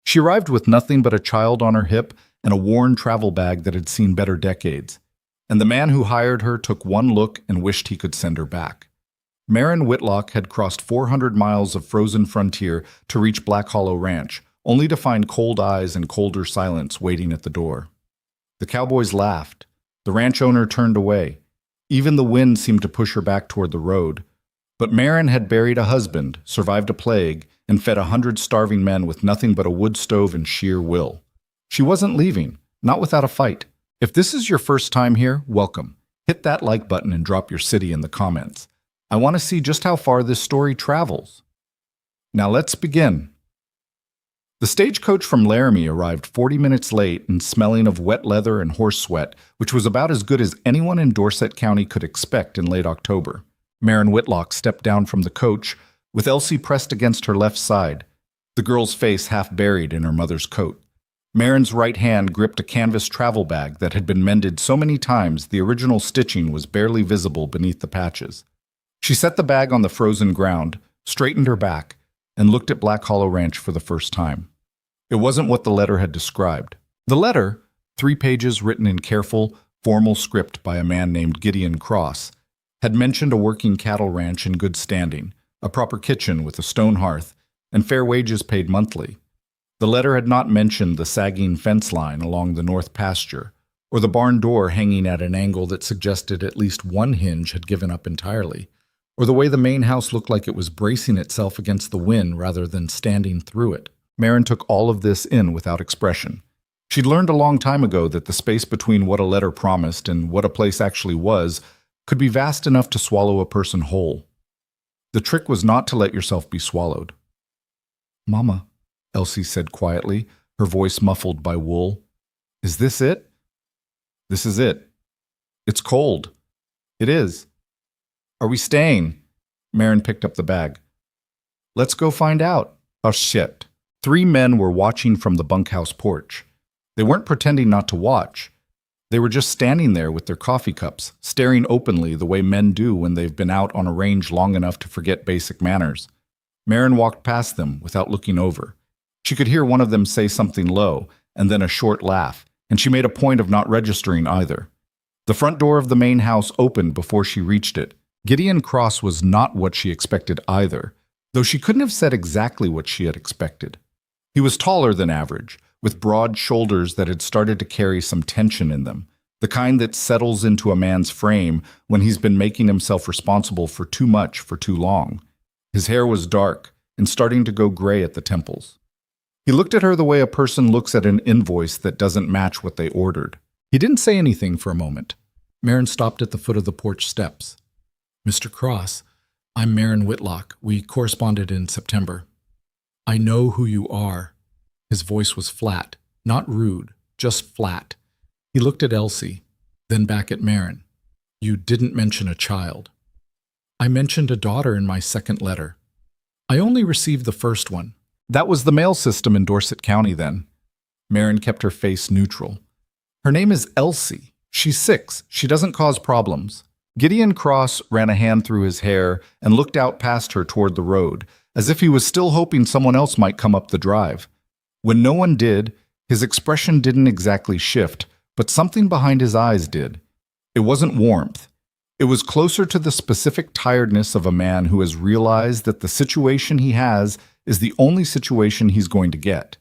She arrived with nothing but a child on her hip and a worn travel bag that had seen better decades, and the man who hired her took one look and wished he could send her back. Maren Whitlock had crossed 400 miles of frozen frontier to reach Black Hollow Ranch, only to find cold eyes and colder silence waiting at the door. The cowboys laughed. The ranch owner turned away. Even the wind seemed to push her back toward the road. But Maren had buried a husband, survived a plague, and fed 100 starving men with nothing but a wood stove and sheer will. She wasn't leaving, not without a fight. If this is your first time here, welcome. Hit that like button and drop your city in the comments. I want to see just how far this story travels. Now let's begin. The stagecoach from Laramie arrived 40 minutes late and smelling of wet leather and horse sweat, which was about as good as anyone in Dorset County could expect in late October. Maren Whitlock stepped down from the coach, with Elsie pressed against her left side, the girl's face half buried in her mother's coat. Maren's right hand gripped a canvas travel bag that had been mended so many times the original stitching was barely visible beneath the patches. She set the bag on the frozen ground, straightened her back, and looked at Black Hollow Ranch for the first time. It wasn't what the letter had described. The letter, 3 pages written in careful, formal script by a man named Gideon Cross, had mentioned a working cattle ranch in good standing, a proper kitchen with a stone hearth, and fair wages paid monthly. The letter had not mentioned the sagging fence line along the north pasture, or the barn door hanging at an angle that suggested at least one hinge had given up entirely, or the way the main house looked like it was bracing itself against the wind rather than standing through it. Maren took all of this in without expression. She'd learned a long time ago that the space between what a letter promised and what a place actually was could be vast enough to swallow a person whole. The trick was not to let yourself be swallowed. "Mama," Elsie said quietly, her voice muffled by wool. "Is this it?" "This is it. It's cold." "It is." "Are we staying?" Maren picked up the bag. "Let's go find out." "Oh, shit." 3 men were watching from the bunkhouse porch. They weren't pretending not to watch. They were just standing there with their coffee cups, staring openly the way men do when they've been out on a range long enough to forget basic manners. Maren walked past them without looking over. She could hear one of them say something low, and then a short laugh, and she made a point of not registering either. The front door of the main house opened before she reached it. Gideon Cross was not what she expected either, though she couldn't have said exactly what she had expected. He was taller than average, with broad shoulders that had started to carry some tension in them, the kind that settles into a man's frame when he's been making himself responsible for too much for too long. His hair was dark and starting to go gray at the temples. He looked at her the way a person looks at an invoice that doesn't match what they ordered. He didn't say anything for a moment. Maren stopped at the foot of the porch steps. "Mr. Cross, I'm Maren Whitlock. We corresponded in September. I know who you are." His voice was flat, not rude, just flat. He looked at Elsie, then back at Maren. "You didn't mention a child." "I mentioned a daughter in my second letter. I only received the first one." "That was the mail system in Dorset County then." Maren kept her face neutral. "Her name is Elsie. She's 6. She doesn't cause problems." Gideon Cross ran a hand through his hair and looked out past her toward the road, as if he was still hoping someone else might come up the drive. When no one did, his expression didn't exactly shift, but something behind his eyes did. It wasn't warmth. It was closer to the specific tiredness of a man who has realized that the situation he has is the only situation he's going to get.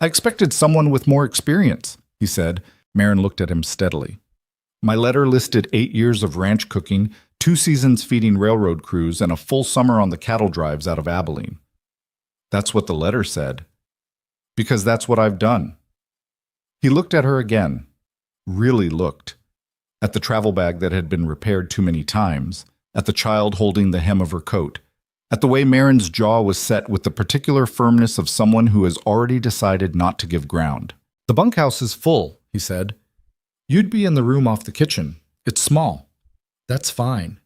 "I expected someone with more experience," he said. Maren looked at him steadily. "My letter listed 8 years of ranch cooking, 2 seasons feeding railroad crews, and a full summer on the cattle drives out of Abilene." "That's what the letter said." "Because that's what I've done." He looked at her again. Really looked. At the travel bag that had been repaired too many times, at the child holding the hem of her coat, at the way Maren's jaw was set with the particular firmness of someone who has already decided not to give ground. "The bunkhouse is full," he said. "You'd be in the room off the kitchen. It's small." "That's fine.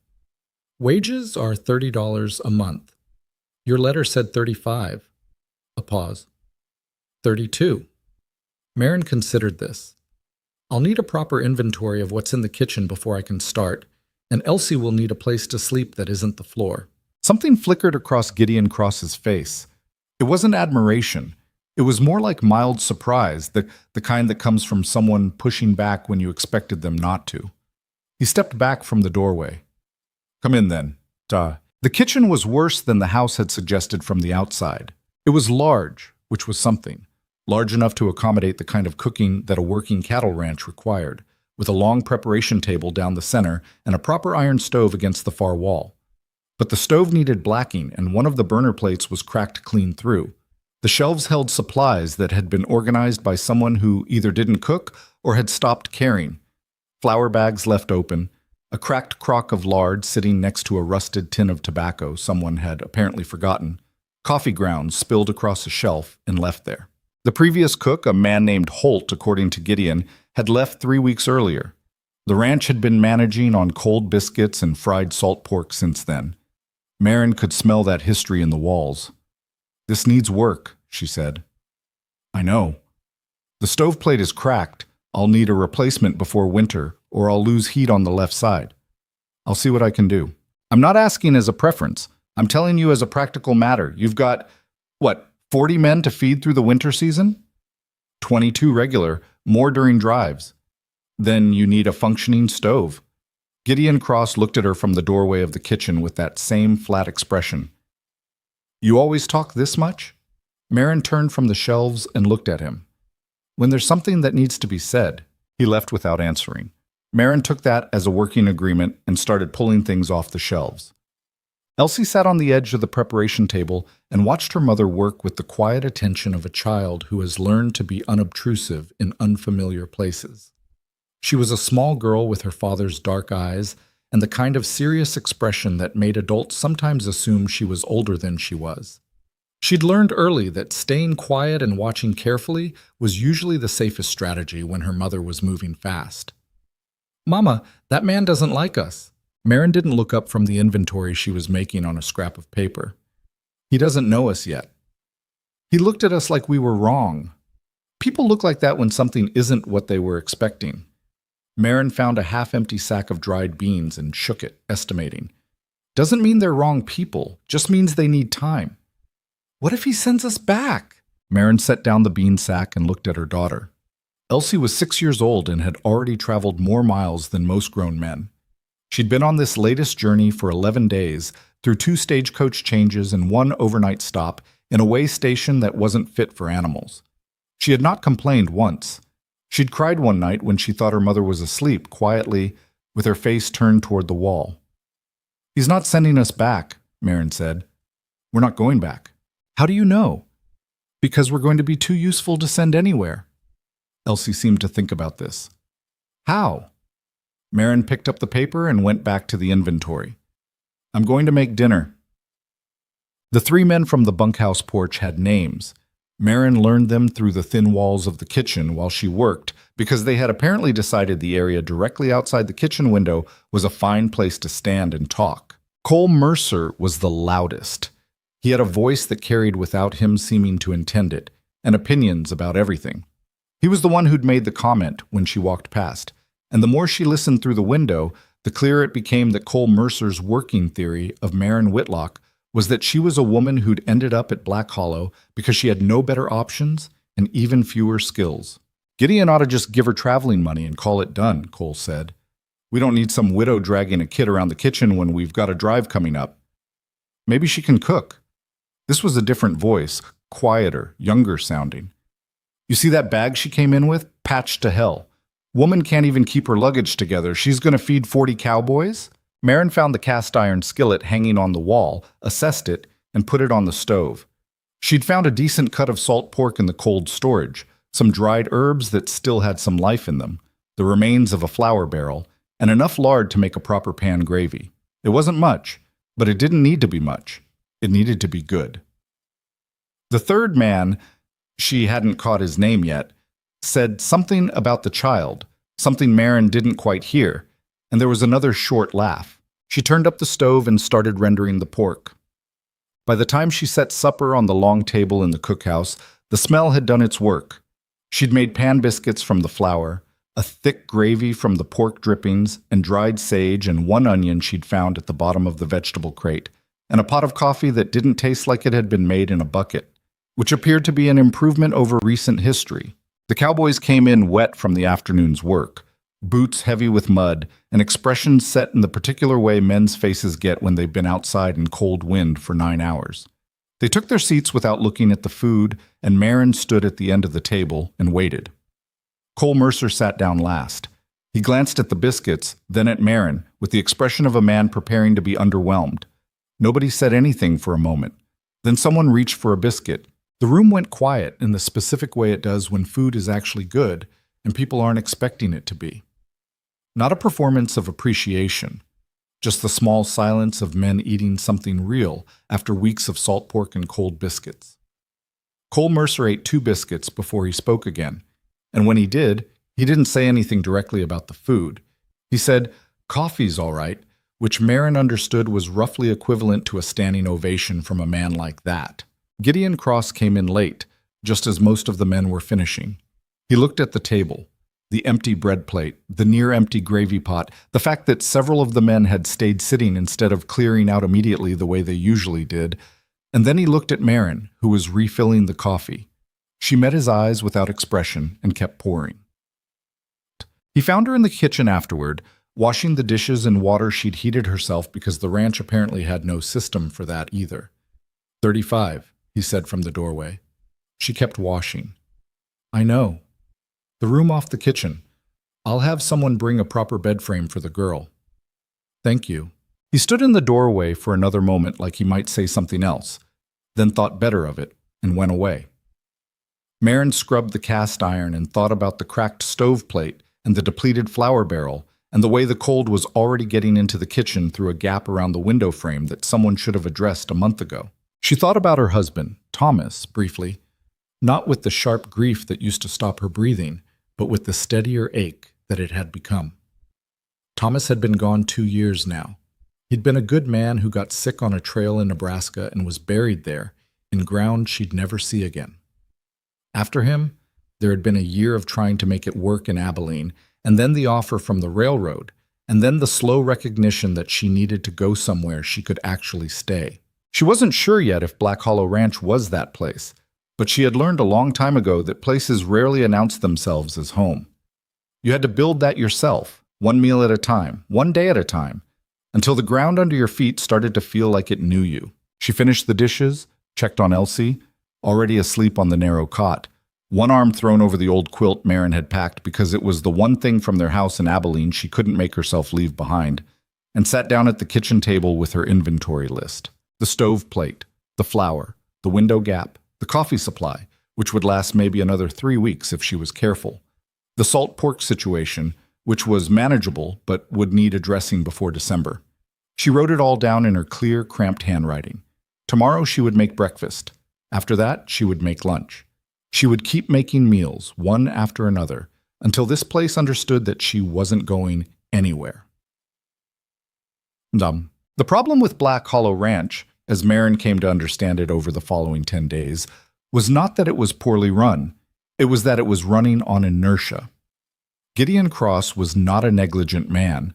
Wages are $30 a month. Your letter said 35. A pause. 32. Maren considered this. "I'll need a proper inventory of what's in the kitchen before I can start, and Elsie will need a place to sleep that isn't the floor." Something flickered across Gideon Cross's face. It wasn't admiration. It was more like mild surprise, the kind that comes from someone pushing back when you expected them not to. He stepped back from the doorway. Come in then. Duh. The kitchen was worse than the house had suggested from the outside. It was large, which was something. Large enough to accommodate the kind of cooking that a working cattle ranch required, with a long preparation table down the center and a proper iron stove against the far wall. But the stove needed blacking, and one of the burner plates was cracked clean through. The shelves held supplies that had been organized by someone who either didn't cook or had stopped caring. Flour bags left open, a cracked crock of lard sitting next to a rusted tin of tobacco someone had apparently forgotten, coffee grounds spilled across a shelf and left there. The previous cook, a man named Holt, according to Gideon, had left 3 weeks earlier. The ranch had been managing on cold biscuits and fried salt pork since then. Marin could smell that history in the walls. This needs work, she said. I know. The stoveplate is cracked. I'll need a replacement before winter, or I'll lose heat on the left side. I'll see what I can do. I'm not asking as a preference. I'm telling you as a practical matter. You've got, 40 men to feed through the winter season? 22 regular, more during drives. Then you need a functioning stove. Gideon Cross looked at her from the doorway of the kitchen with that same flat expression. You always talk this much? Marin turned from the shelves and looked at him. When there's something that needs to be said, he left without answering. Marin took that as a working agreement and started pulling things off the shelves. Elsie sat on the edge of the preparation table and watched her mother work with the quiet attention of a child who has learned to be unobtrusive in unfamiliar places. She was a small girl with her father's dark eyes and the kind of serious expression that made adults sometimes assume she was older than she was. She'd learned early that staying quiet and watching carefully was usually the safest strategy when her mother was moving fast. Mama, that man doesn't like us. Marin didn't look up from the inventory she was making on a scrap of paper. He doesn't know us yet. He looked at us like we were wrong. People look like that when something isn't what they were expecting. Marin found a half-empty sack of dried beans and shook it, estimating. Doesn't mean they're wrong people, just means they need time. What if he sends us back? Marin set down the bean sack and looked at her daughter. Elsie was 6 years old and had already traveled more miles than most grown men. She'd been on this latest journey for 11 days, through 2 stagecoach changes and 1 overnight stop in a way station that wasn't fit for animals. She had not complained once. She'd cried one night when she thought her mother was asleep, quietly, with her face turned toward the wall. He's not sending us back, Marin said. We're not going back. How do you know? Because we're going to be too useful to send anywhere. Elsie seemed to think about this. How? Marin picked up the paper and went back to the inventory. I'm going to make dinner. The 3 men from the bunkhouse porch had names. Marin learned them through the thin walls of the kitchen while she worked because they had apparently decided the area directly outside the kitchen window was a fine place to stand and talk. Cole Mercer was the loudest. He had a voice that carried without him seeming to intend it, and opinions about everything. He was the one who'd made the comment when she walked past, and the more she listened through the window, the clearer it became that Cole Mercer's working theory of Marin Whitlock was that she was a woman who'd ended up at Black Hollow because she had no better options and even fewer skills. Gideon ought to just give her traveling money and call it done, Cole said. We don't need some widow dragging a kid around the kitchen when we've got a drive coming up. Maybe she can cook. This was a different voice, quieter, younger sounding. You see that bag she came in with? Patched to hell. Woman can't even keep her luggage together. She's going to feed 40 cowboys? Marin found the cast iron skillet hanging on the wall, assessed it, and put it on the stove. She'd found a decent cut of salt pork in the cold storage, some dried herbs that still had some life in them, the remains of a flour barrel, and enough lard to make a proper pan gravy. It wasn't much, but it didn't need to be much. It needed to be good. The 3rd man, she hadn't caught his name yet, said something about the child, something Marin didn't quite hear, and there was another short laugh. She turned up the stove and started rendering the pork. By the time she set supper on the long table in the cookhouse, the smell had done its work. She'd made pan biscuits from the flour, a thick gravy from the pork drippings, and dried sage and 1 onion she'd found at the bottom of the vegetable crate, and a pot of coffee that didn't taste like it had been made in a bucket. which appeared to be an improvement over recent history. The cowboys came in wet from the afternoon's work, boots heavy with mud, and expressions set in the particular way men's faces get when they've been outside in cold wind for 9 hours. They took their seats without looking at the food, and Marin stood at the end of the table and waited. Cole Mercer sat down last. He glanced at the biscuits, then at Marin, with the expression of a man preparing to be underwhelmed. Nobody said anything for a moment. Then someone reached for a biscuit. The room went quiet in the specific way it does when food is actually good and people aren't expecting it to be. Not a performance of appreciation, just the small silence of men eating something real after weeks of salt pork and cold biscuits. Cole Mercer ate 2 biscuits before he spoke again, and when he did, he didn't say anything directly about the food. He said, "Coffee's all right," which Marin understood was roughly equivalent to a standing ovation from a man like that. Gideon Cross came in late, just as most of the men were finishing. He looked at the table, the empty bread plate, the near-empty gravy pot, the fact that several of the men had stayed sitting instead of clearing out immediately the way they usually did, and then he looked at Marin, who was refilling the coffee. She met his eyes without expression and kept pouring. He found her in the kitchen afterward, washing the dishes in water she'd heated herself because the ranch apparently had no system for that either. 35, he said from the doorway. She kept washing. "I know. The room off the kitchen. I'll have someone bring a proper bed frame for the girl." "Thank you." He stood in the doorway for another moment like he might say something else, then thought better of it and went away. Marin scrubbed the cast iron and thought about the cracked stove plate and the depleted flour barrel and the way the cold was already getting into the kitchen through a gap around the window frame that someone should have addressed a month ago. She thought about her husband, Thomas, briefly, not with the sharp grief that used to stop her breathing, but with the steadier ache that it had become. Thomas had been gone 2 years now. He'd been a good man who got sick on a trail in Nebraska and was buried there, in ground she'd never see again. After him, there had been a year of trying to make it work in Abilene, and then the offer from the railroad, and then the slow recognition that she needed to go somewhere she could actually stay. She wasn't sure yet if Black Hollow Ranch was that place, but she had learned a long time ago that places rarely announced themselves as home. You had to build that yourself, one meal at a time, one day at a time, until the ground under your feet started to feel like it knew you. She finished the dishes, checked on Elsie, already asleep on the narrow cot, one arm thrown over the old quilt Marin had packed because it was the one thing from their house in Abilene she couldn't make herself leave behind, and sat down at the kitchen table with her inventory list. The stove plate, the flour, the window gap, the coffee supply, which would last maybe another 3 weeks if she was careful, the salt pork situation, which was manageable but would need addressing before December. She wrote it all down in her clear, cramped handwriting. Tomorrow she would make breakfast. After that, she would make lunch. She would keep making meals, one after another, until this place understood that she wasn't going anywhere. The problem with Black Hollow Ranch, as Marin came to understand it over the following 10 days, was not that it was poorly run. It was that it was running on inertia. Gideon Cross was not a negligent man.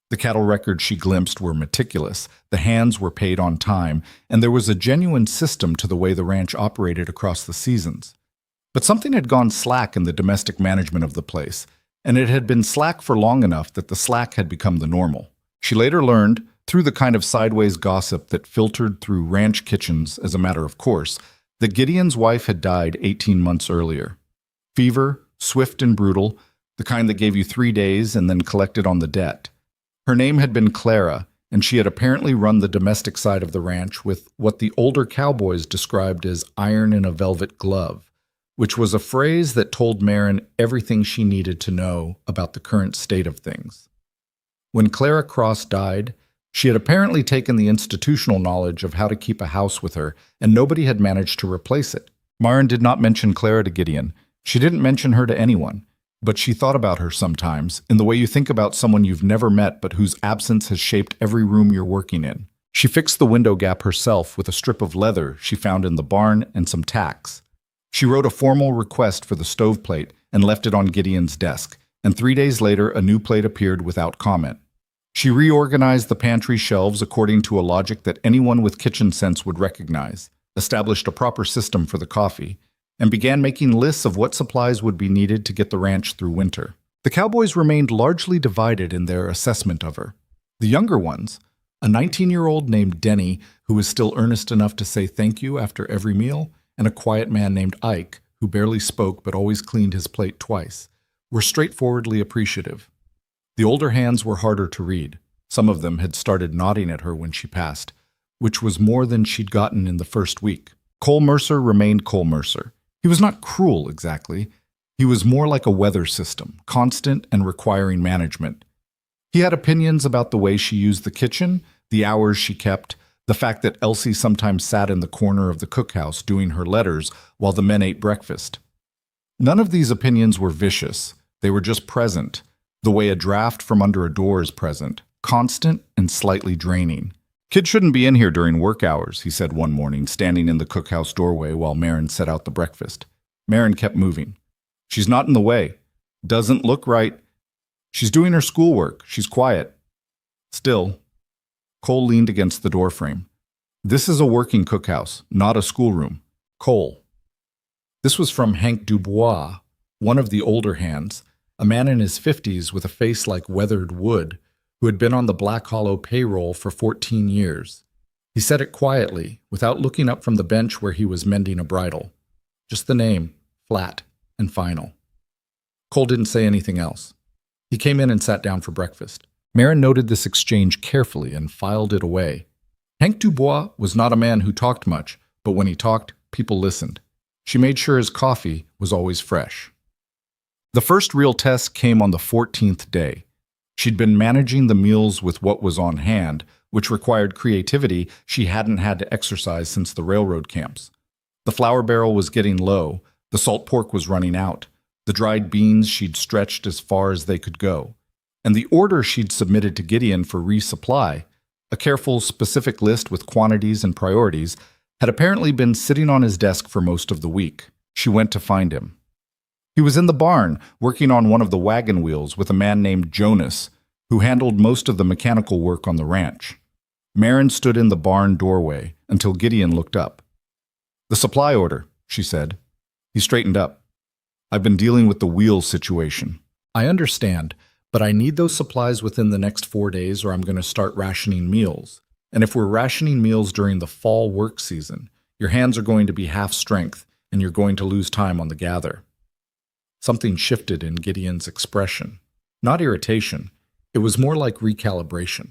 The cattle records she glimpsed were meticulous, the hands were paid on time, and there was a genuine system to the way the ranch operated across the seasons. But something had gone slack in the domestic management of the place, and it had been slack for long enough that the slack had become the normal. She later learned, through the kind of sideways gossip that filtered through ranch kitchens as a matter of course, that Gideon's wife had died 18 months earlier. Fever, swift and brutal, the kind that gave you 3 days and then collected on the debt. Her name had been Clara, and she had apparently run the domestic side of the ranch with what the older cowboys described as iron in a velvet glove, which was a phrase that told Marin everything she needed to know about the current state of things. When Clara Cross died, she had apparently taken the institutional knowledge of how to keep a house with her, and nobody had managed to replace it. Marin did not mention Clara to Gideon. She didn't mention her to anyone, but she thought about her sometimes, in the way you think about someone you've never met but whose absence has shaped every room you're working in. She fixed the window gap herself with a strip of leather she found in the barn and some tacks. She wrote a formal request for the stove plate and left it on Gideon's desk, and 3 days later a new plate appeared without comment. She reorganized the pantry shelves according to a logic that anyone with kitchen sense would recognize. established a proper system for the coffee, and began making lists of what supplies would be needed to get the ranch through winter. The Cowboys remained largely divided in their assessment of her. The younger ones, a 19-year-old named Denny, who was still earnest enough to say thank you after every meal, and a quiet man named Ike, who barely spoke but always cleaned his plate twice, were straightforwardly appreciative. The older hands were harder to read. Some of them had started nodding at her when she passed, which was more than she'd gotten in the first week. Cole Mercer remained Cole Mercer. He was not cruel, exactly. He was more like a weather system, constant and requiring management. He had opinions about the way she used the kitchen, the hours she kept, the fact that Elsie sometimes sat in the corner of the cookhouse doing her letters while the men ate breakfast. None of these opinions were vicious. They were just present, the way a draft from under a door is present, constant and slightly draining. "Kid shouldn't be in here during work hours," he said one morning, standing in the cookhouse doorway while Marin set out the breakfast. Marin kept moving. "She's not in the way. Doesn't look right. She's doing her schoolwork. She's quiet." Still, Cole leaned against the doorframe. "This is a working cookhouse, not a schoolroom. Cole." This was from Hank Dubois, one of the older hands, a man in his 50s with a face like weathered wood, who had been on the Black Hollow payroll for 14 years. He said it quietly, without looking up from the bench where he was mending a bridle. Just the name, flat and final. Cole didn't say anything else. He came in and sat down for breakfast. Marin noted this exchange carefully and filed it away. Hank Dubois was not a man who talked much, but when he talked, people listened. She made sure his coffee was always fresh. The first real test came on the 14th day. She'd been managing the meals with what was on hand, which required creativity she hadn't had to exercise since the railroad camps. The flour barrel was getting low, the salt pork was running out, the dried beans she'd stretched as far as they could go, and the order she'd submitted to Gideon for resupply, a careful, specific list with quantities and priorities, had apparently been sitting on his desk for most of the week. She went to find him. He was in the barn, working on one of the wagon wheels with a man named Jonas, who handled most of the mechanical work on the ranch. Marin stood in the barn doorway until Gideon looked up. "The supply order," she said. He straightened up. "I've been dealing with the wheel situation." "I understand, but I need those supplies within the next 4 days or I'm going to start rationing meals. And if we're rationing meals during the fall work season, your hands are going to be half strength and you're going to lose time on the gather." Something shifted in Gideon's expression. Not irritation. It was more like recalibration.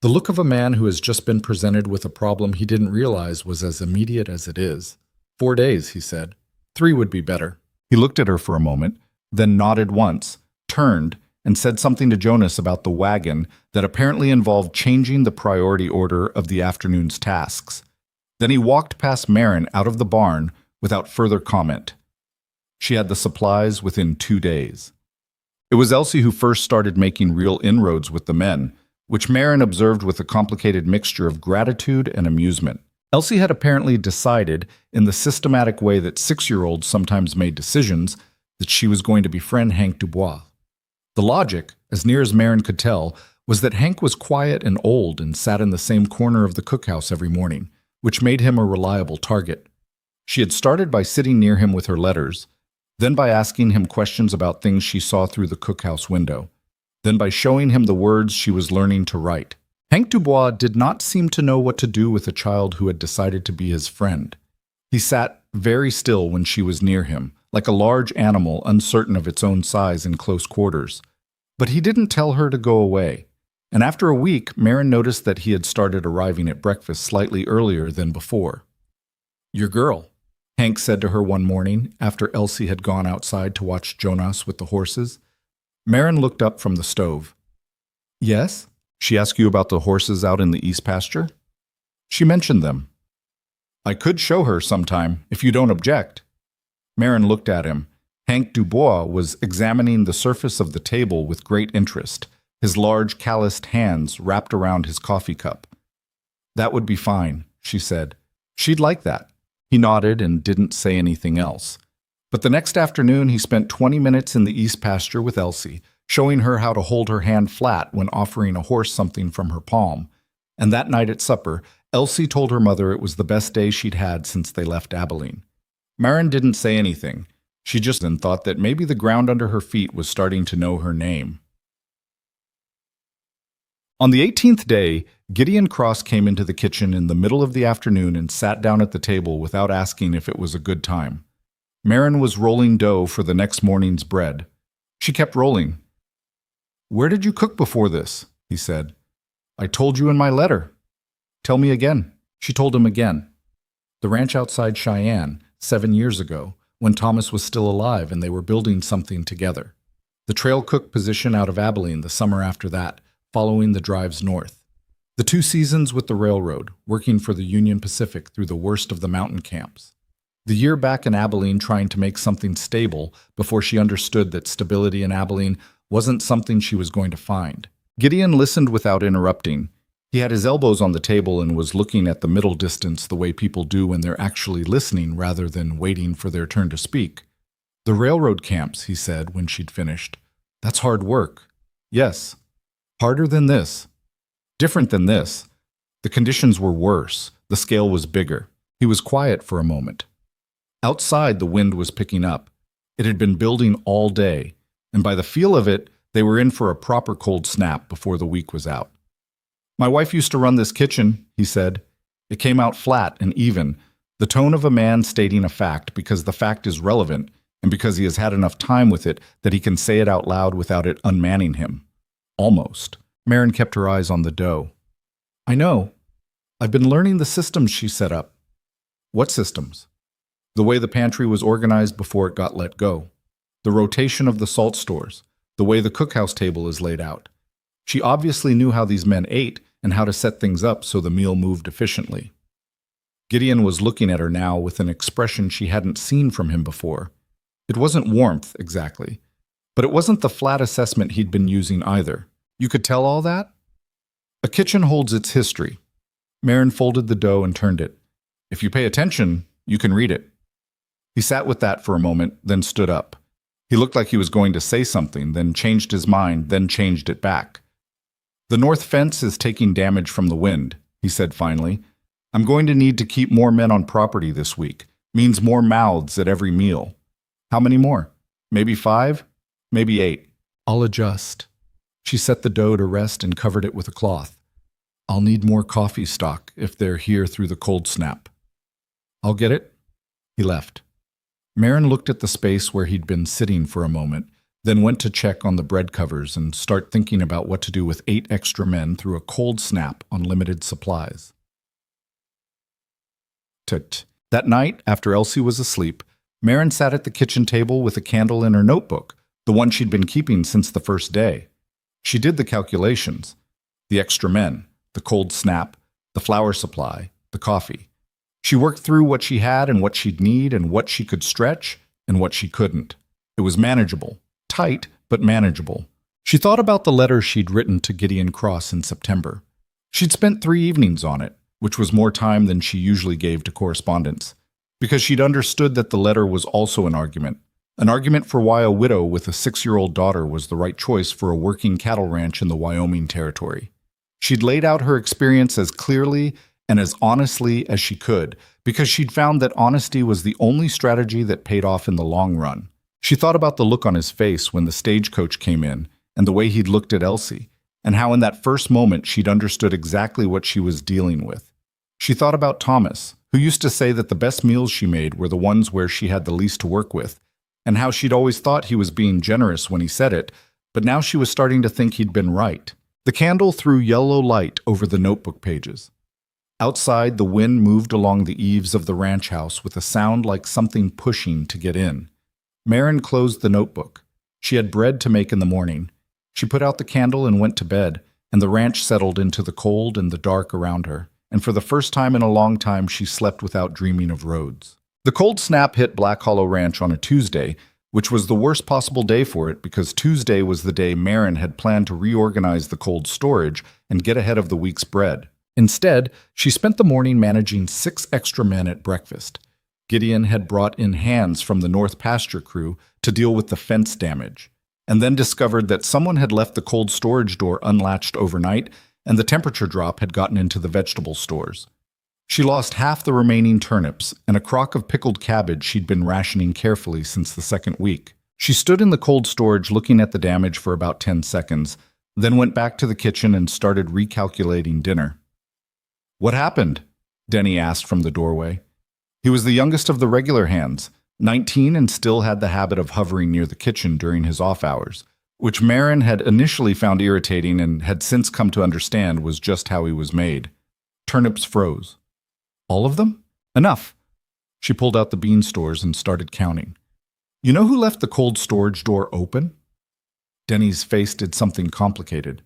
The look of a man who has just been presented with a problem he didn't realize was as immediate as it is. 4 days, he said. 3 would be better. He looked at her for a moment, then nodded once, turned, and said something to Jonas about the wagon that apparently involved changing the priority order of the afternoon's tasks. Then he walked past Marin out of the barn without further comment. She had the supplies within 2 days. It was Elsie who first started making real inroads with the men, which Marin observed with a complicated mixture of gratitude and amusement. Elsie had apparently decided, in the systematic way that 6-year-olds sometimes made decisions, that she was going to befriend Hank Dubois. The logic, as near as Marin could tell, was that Hank was quiet and old and sat in the same corner of the cookhouse every morning, which made him a reliable target. She had started by sitting near him with her letters, then by asking him questions about things she saw through the cookhouse window, then by showing him the words she was learning to write. Hank Dubois did not seem to know what to do with a child who had decided to be his friend. He sat very still when she was near him, like a large animal uncertain of its own size in close quarters. But he didn't tell her to go away, and after a week, Marin noticed that he had started arriving at breakfast slightly earlier than before. "Your girl," Hank said to her one morning after Elsie had gone outside to watch Jonas with the horses. Marin looked up from the stove. "Yes? She asked you about the horses out in the east pasture?" "She mentioned them." "I could show her sometime, if you don't object." Marin looked at him. Hank Dubois was examining the surface of the table with great interest, his large calloused hands wrapped around his coffee cup. "That would be fine," she said. "She'd like that." He nodded and didn't say anything else. But the next afternoon he spent 20 minutes in the east pasture with Elsie, showing her how to hold her hand flat when offering a horse something from her palm. And that night at supper, Elsie told her mother it was the best day she'd had since they left Abilene. Marin didn't say anything. She just thought that maybe the ground under her feet was starting to know her name. On the 18th day, Gideon Cross came into the kitchen in the middle of the afternoon and sat down at the table without asking if it was a good time. Marin was rolling dough for the next morning's bread. She kept rolling. "Where did you cook before this?" he said. "I told you in my letter." "Tell me again." She told him again. The ranch outside Cheyenne, 7 years ago, when Thomas was still alive and they were building something together. The trail cook position out of Abilene the summer after that, following the drives north. The 2 seasons with the railroad, working for the Union Pacific through the worst of the mountain camps. The year back in Abilene trying to make something stable before she understood that stability in Abilene wasn't something she was going to find. Gideon listened without interrupting. He had his elbows on the table and was looking at the middle distance the way people do when they're actually listening rather than waiting for their turn to speak. "The railroad camps," he said when she'd finished. "That's hard work." "Yes. Harder than this. Different than this. The conditions were worse. The scale was bigger." He was quiet for a moment. Outside, the wind was picking up. It had been building all day, and by the feel of it, they were in for a proper cold snap before the week was out. "My wife used to run this kitchen," he said. It came out flat and even, the tone of a man stating a fact because the fact is relevant and because he has had enough time with it that he can say it out loud without it unmanning him. Almost. Marin kept her eyes on the dough. "I know. I've been learning the systems she set up." "What systems?" "The way the pantry was organized before it got let go. The rotation of the salt stores. The way the cookhouse table is laid out. She obviously knew how these men ate and how to set things up so the meal moved efficiently." Gideon was looking at her now with an expression she hadn't seen from him before. It wasn't warmth, exactly. But it wasn't the flat assessment he'd been using either. "You could tell all that?" "A kitchen holds its history." Marin folded the dough and turned it. "If you pay attention, you can read it." He sat with that for a moment, then stood up. He looked like he was going to say something, then changed his mind, then changed it back. "The north fence is taking damage from the wind," he said finally. "I'm going to need to keep more men on property this week. Means more mouths at every meal." "How many more?" "Maybe 5, maybe 8. "I'll adjust." She set the dough to rest and covered it with a cloth. "I'll need more coffee stock if they're here through the cold snap." "I'll get it." He left. Marin looked at the space where he'd been sitting for a moment, then went to check on the bread covers and start thinking about what to do with 8 extra men through a cold snap on limited supplies. That night, after Elsie was asleep, Marin sat at the kitchen table with a candle in her notebook, the one she'd been keeping since the first day. She did the calculations. The extra men, the cold snap, the flour supply, the coffee. She worked through what she had and what she'd need and what she could stretch and what she couldn't. It was manageable. Tight, but manageable. She thought about the letter she'd written to Gideon Cross in September. She'd spent 3 evenings on it, which was more time than she usually gave to correspondence, because she'd understood that the letter was also an argument for why a widow with a 6-year-old daughter was the right choice for a working cattle ranch in the Wyoming Territory. She'd laid out her experience as clearly and as honestly as she could, because she'd found that honesty was the only strategy that paid off in the long run. She thought about the look on his face when the stagecoach came in, and the way he'd looked at Elsie, and how in that first moment she'd understood exactly what she was dealing with. She thought about Thomas, who used to say that the best meals she made were the ones where she had the least to work with, and how she'd always thought he was being generous when he said it, but now she was starting to think he'd been right. The candle threw yellow light over the notebook pages. Outside, the wind moved along the eaves of the ranch house with a sound like something pushing to get in. Marin closed the notebook. She had bread to make in the morning. She put out the candle and went to bed, and the ranch settled into the cold and the dark around her, and for the first time in a long time she slept without dreaming of roads. The cold snap hit Black Hollow Ranch on a Tuesday, which was the worst possible day for it because Tuesday was the day Marin had planned to reorganize the cold storage and get ahead of the week's bread. Instead, she spent the morning managing 6 extra men at breakfast. Gideon had brought in hands from the North Pasture crew to deal with the fence damage, and then discovered that someone had left the cold storage door unlatched overnight, and the temperature drop had gotten into the vegetable stores. She lost half the remaining turnips and a crock of pickled cabbage she'd been rationing carefully since the second week. She stood in the cold storage looking at the damage for about 10 seconds, then went back to the kitchen and started recalculating dinner. "What happened?" Denny asked from the doorway. He was the youngest of the regular hands, 19, and still had the habit of hovering near the kitchen during his off hours, which Marin had initially found irritating and had since come to understand was just how he was made. Turnips froze. "All of them? Enough." She pulled out the bean stores and started counting. "You know who left the cold storage door open?" Denny's face did something complicated.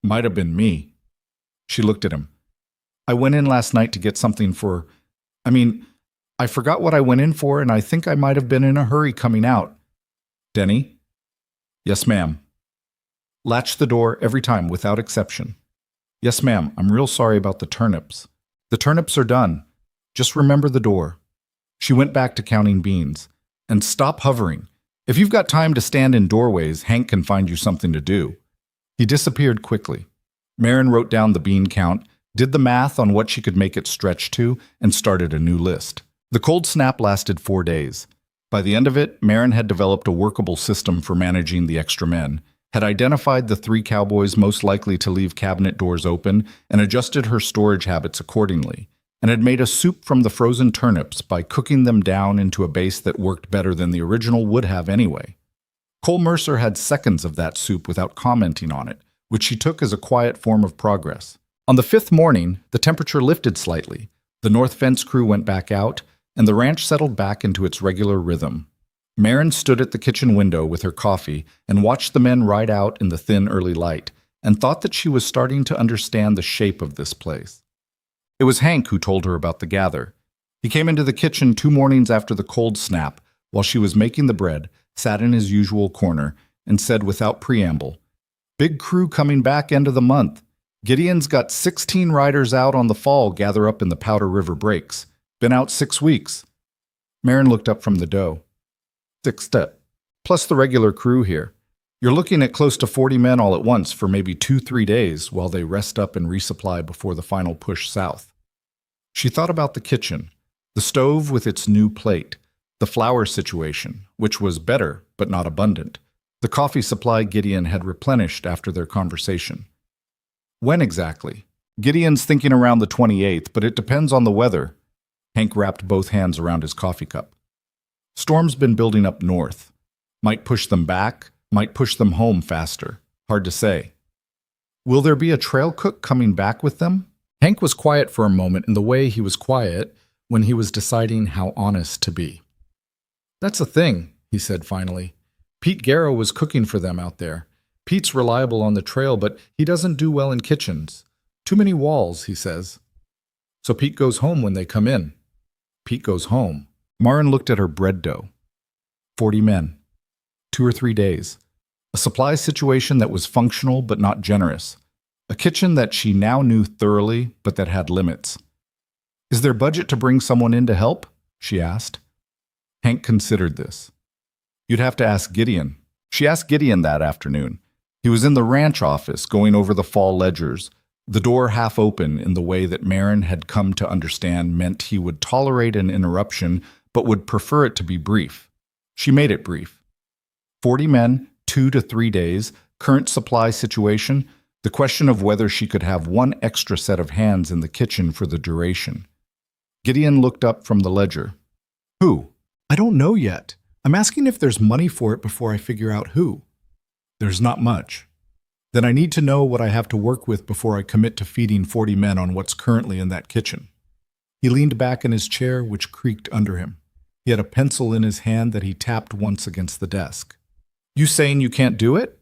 "Might have been me." She looked at him. "I went in last night to get something I forgot what I went in for, and I think I might have been in a hurry coming out." "Denny?" "Yes, ma'am." "Latch the door every time, without exception." "Yes, ma'am. I'm real sorry about the turnips." "The turnips are done. Just remember the door." She went back to counting beans. "And stop hovering. If you've got time to stand in doorways, Hank can find you something to do." He disappeared quickly. Marin wrote down the bean count, did the math on what she could make it stretch to, and started a new list. The cold snap lasted 4 days. By the end of it, Marin had developed a workable system for managing the extra men, had identified the 3 cowboys most likely to leave cabinet doors open, and adjusted her storage habits accordingly, and had made a soup from the frozen turnips by cooking them down into a base that worked better than the original would have anyway. Cole Mercer had seconds of that soup without commenting on it, which she took as a quiet form of progress. On the 5th morning, the temperature lifted slightly, the north fence crew went back out, and the ranch settled back into its regular rhythm. Marin stood at the kitchen window with her coffee and watched the men ride out in the thin early light, and thought that she was starting to understand the shape of this place. It was Hank who told her about the gather. He came into the kitchen 2 mornings after the cold snap, while she was making the bread, sat in his usual corner, and said without preamble, "Big crew coming back end of the month. Gideon's got 16 riders out on the fall gather up in the Powder River breaks. Been out 6 weeks." Marin looked up from the dough. 6 plus the regular crew here. You're looking at close to 40 men all at once for maybe 2-3 days while they rest up and resupply before the final push south. She thought about the kitchen, the stove with its new plate, the flour situation, which was better but not abundant, the coffee supply Gideon had replenished after their conversation. When exactly? Gideon's thinking around the 28th, but it depends on the weather. Hank wrapped both hands around his coffee cup. Storm's been building up north. Might push them back, might push them home faster. Hard to say. Will there be a trail cook coming back with them? Hank was quiet for a moment in the way he was quiet when he was deciding how honest to be. "That's a thing," he said finally. "Pete Garrow was cooking for them out there. Pete's reliable on the trail, but he doesn't do well in kitchens. Too many walls, he says. So Pete goes home when they come in." Pete goes home. Marin looked at her bread dough. 40 men. 2 or 3 days. A supply situation that was functional but not generous. A kitchen that she now knew thoroughly but that had limits. "Is there budget to bring someone in to help?" she asked. Hank considered this. "You'd have to ask Gideon." She asked Gideon that afternoon. He was in the ranch office going over the fall ledgers, the door half open in the way that Marin had come to understand meant he would tolerate an interruption but would prefer it to be brief. She made it brief. 40 men, 2 to 3 days, current supply situation, the question of whether she could have 1 extra set of hands in the kitchen for the duration. Gideon looked up from the ledger. "Who?" "I don't know yet. I'm asking if there's money for it before I figure out who." "There's not much." "Then I need to know what I have to work with before I commit to feeding 40 men on what's currently in that kitchen." He leaned back in his chair, which creaked under him. He had a pencil in his hand that he tapped once against the desk. "You saying you can't do it?"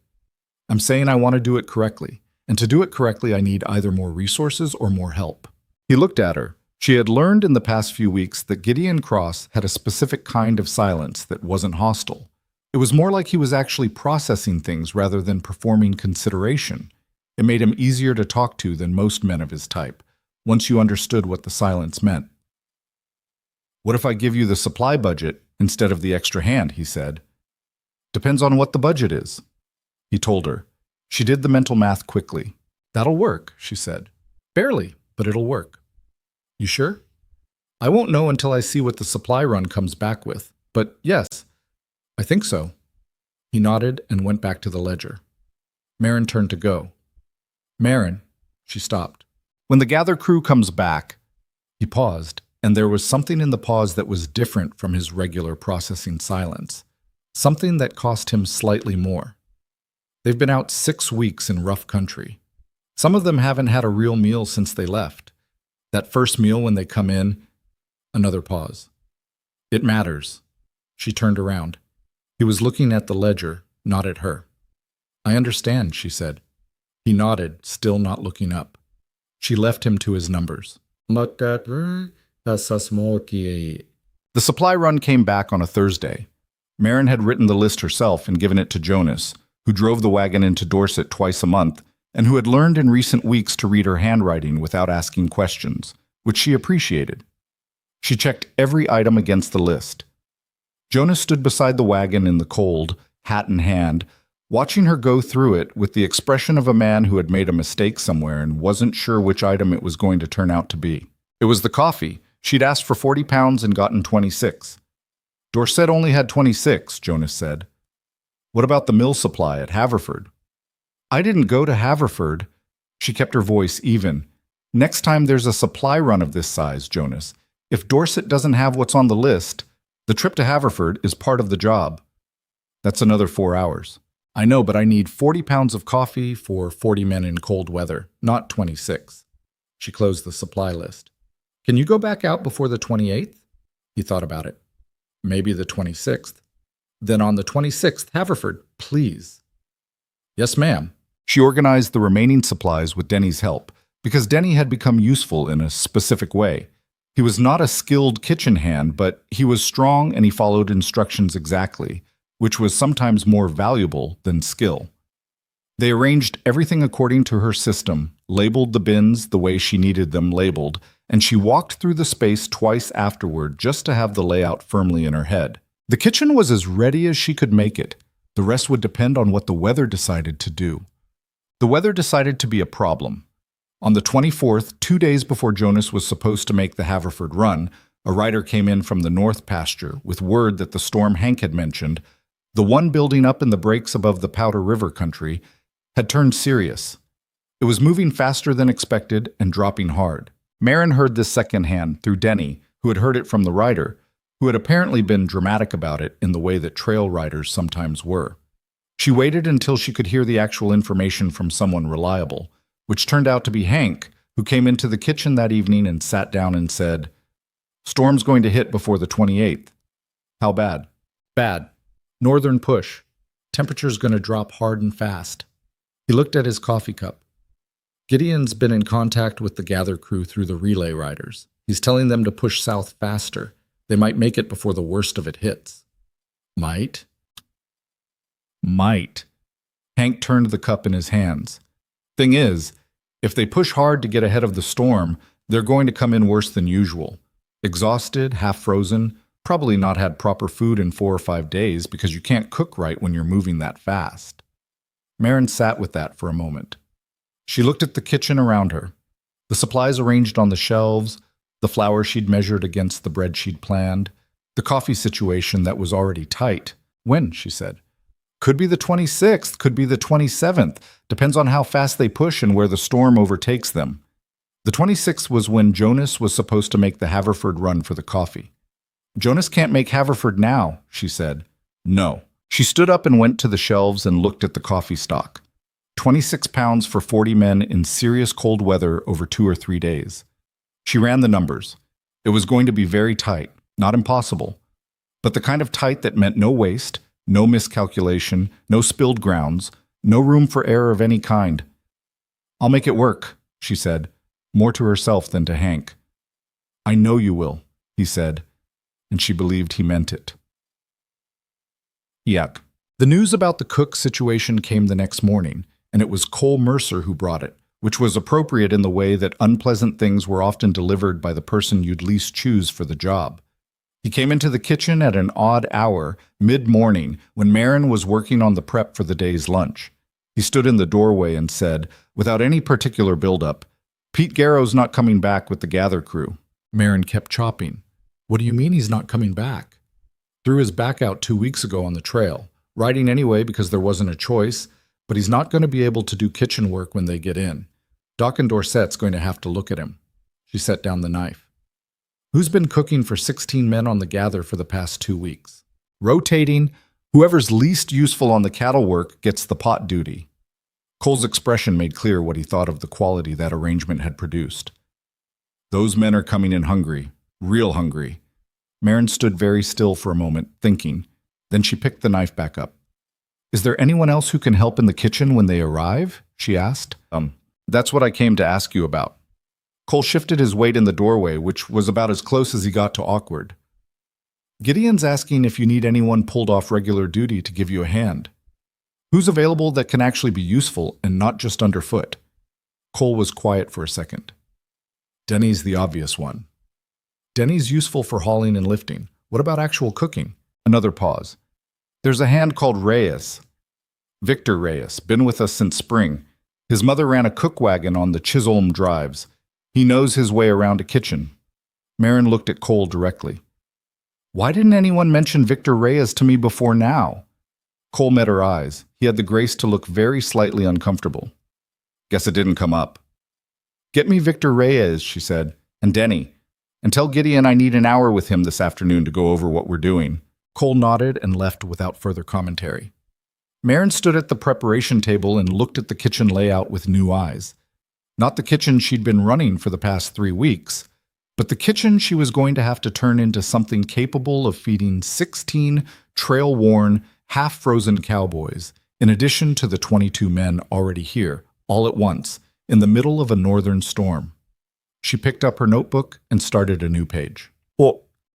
"I'm saying I want to do it correctly. And to do it correctly, I need either more resources or more help." He looked at her. She had learned in the past few weeks that Gideon Cross had a specific kind of silence that wasn't hostile. It was more like he was actually processing things rather than performing consideration. It made him easier to talk to than most men of his type, once you understood what the silence meant. "What if I give you the supply budget instead of the extra hand?" he said. "Depends on what the budget is," he told her. She did the mental math quickly. "That'll work," she said. "Barely, but it'll work." You sure? I won't know until I see what the supply run comes back with. But yes, I think so. He nodded and went back to the ledger. Marin turned to go. Marin, she stopped. When the gather crew comes back, he paused, and there was something in the pause that was different from his regular processing silence. Something that cost him slightly more. They've been out 6 weeks in rough country. Some of them haven't had a real meal since they left. That first meal when they come in, another pause. It matters. She turned around. He was looking at the ledger, not at her. I understand, she said. He nodded, still not looking up. She left him to his numbers. The supply run came back on a Thursday. Marin had written the list herself and given it to Jonas, who drove the wagon into Dorset twice a month and who had learned in recent weeks to read her handwriting without asking questions, which she appreciated. She checked every item against the list. Jonas stood beside the wagon in the cold, hat in hand, watching her go through it with the expression of a man who had made a mistake somewhere and wasn't sure which item it was going to turn out to be. It was the coffee. She'd asked for 40 pounds and gotten 26. Dorset only had 26, Jonas said. What about the mill supply at Haverford? I didn't go to Haverford. She kept her voice even. Next time there's a supply run of this size, Jonas, if Dorset doesn't have what's on the list, the trip to Haverford is part of the job. That's another 4 hours. I know, but I need 40 pounds of coffee for 40 men in cold weather, not 26. She closed the supply list. Can you go back out before the 28th? He thought about it. Maybe the 26th. Then on the 26th, Haverford, please. Yes, ma'am. She organized the remaining supplies with Denny's help, because Denny had become useful in a specific way. He was not a skilled kitchen hand, but he was strong and he followed instructions exactly, which was sometimes more valuable than skill. They arranged everything according to her system, labeled the bins the way she needed them labeled, and she walked through the space twice afterward just to have the layout firmly in her head. The kitchen was as ready as she could make it. The rest would depend on what the weather decided to do. The weather decided to be a problem. On the 24th, 2 days before Jonas was supposed to make the Haverford run, a rider came in from the north pasture with word that the storm Hank had mentioned, the one building up in the breaks above the Powder River country, had turned serious. It was moving faster than expected and dropping hard. Marin heard this secondhand through Denny, who had heard it from the rider, who had apparently been dramatic about it in the way that trail riders sometimes were. She waited until she could hear the actual information from someone reliable, which turned out to be Hank, who came into the kitchen that evening and sat down and said, "Storm's going to hit before the 28th. How bad?" "Bad. Northern push. Temperature's going to drop hard and fast." He looked at his coffee cup. Gideon's been in contact with the gather crew through the relay riders. He's telling them to push south faster. They might make it before the worst of it hits. Might? Might. Hank turned the cup in his hands. Thing is, if they push hard to get ahead of the storm, they're going to come in worse than usual. Exhausted, half-frozen, probably not had proper food in 4 or 5 days because you can't cook right when you're moving that fast. Marin sat with that for a moment. She looked at the kitchen around her. The supplies arranged on the shelves, the flour she'd measured against the bread she'd planned, the coffee situation that was already tight. When, she said. Could be the 26th, could be the 27th. Depends on how fast they push and where the storm overtakes them. The 26th was when Jonas was supposed to make the Haverford run for the coffee. Jonas can't make Haverford now, she said. No. She stood up and went to the shelves and looked at the coffee stock. 26 pounds for 40 men in serious cold weather over 2 or 3 days. She ran the numbers. It was going to be very tight, not impossible, but the kind of tight that meant no waste, no miscalculation, no spilled grounds, no room for error of any kind. "I'll make it work," she said, more to herself than to Hank. "I know you will," he said, and she believed he meant it. Yuck. The news about the cook situation came the next morning, and it was Cole Mercer who brought it, which was appropriate in the way that unpleasant things were often delivered by the person you'd least choose for the job. He came into the kitchen at an odd hour, mid-morning, when Marin was working on the prep for the day's lunch. He stood in the doorway and said, without any particular build-up, "Pete Garrow's not coming back with the gather crew. Marin kept chopping. What do you mean he's not coming back? Threw his back out 2 weeks ago on the trail, riding anyway because there wasn't a choice, but he's not going to be able to do kitchen work when they get in. Doc and Dorset's going to have to look at him. She set down the knife. Who's been cooking for 16 men on the gather for the past 2 weeks? Rotating, whoever's least useful on the cattle work gets the pot duty. Cole's expression made clear what he thought of the quality that arrangement had produced. Those men are coming in hungry, real hungry. Marin stood very still for a moment, thinking. Then she picked the knife back up. Is there anyone else who can help in the kitchen when they arrive? She asked. That's what I came to ask you about. Cole shifted his weight in the doorway, which was about as close as he got to awkward. Gideon's asking if you need anyone pulled off regular duty to give you a hand. Who's available that can actually be useful and not just underfoot? Cole was quiet for a second. Denny's the obvious one. Denny's useful for hauling and lifting. What about actual cooking? Another pause. There's a hand called Reyes. Victor Reyes, been with us since spring. His mother ran a cook wagon on the Chisholm drives. He knows his way around a kitchen. Marin looked at Cole directly. Why didn't anyone mention Victor Reyes to me before now? Cole met her eyes. He had the grace to look very slightly uncomfortable. Guess it didn't come up. Get me Victor Reyes, she said, and Denny. And tell Gideon I need an hour with him this afternoon to go over what we're doing. Cole nodded and left without further commentary. Marin stood at the preparation table and looked at the kitchen layout with new eyes. Not the kitchen she'd been running for the past 3 weeks, but the kitchen she was going to have to turn into something capable of feeding 16 trail-worn, half-frozen cowboys, in addition to the 22 men already here, all at once, in the middle of a northern storm. She picked up her notebook and started a new page.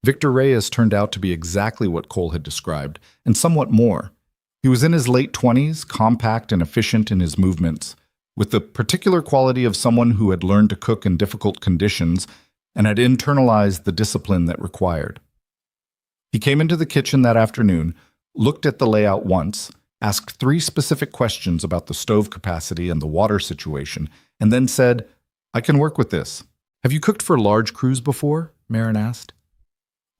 Victor Reyes turned out to be exactly what Cole had described, and somewhat more. He was in his late 20s, compact and efficient in his movements, with the particular quality of someone who had learned to cook in difficult conditions and had internalized the discipline that required. He came into the kitchen that afternoon, looked at the layout once, asked 3 specific questions about the stove capacity and the water situation, and then said, I can work with this. Have you cooked for large crews before? Marin asked.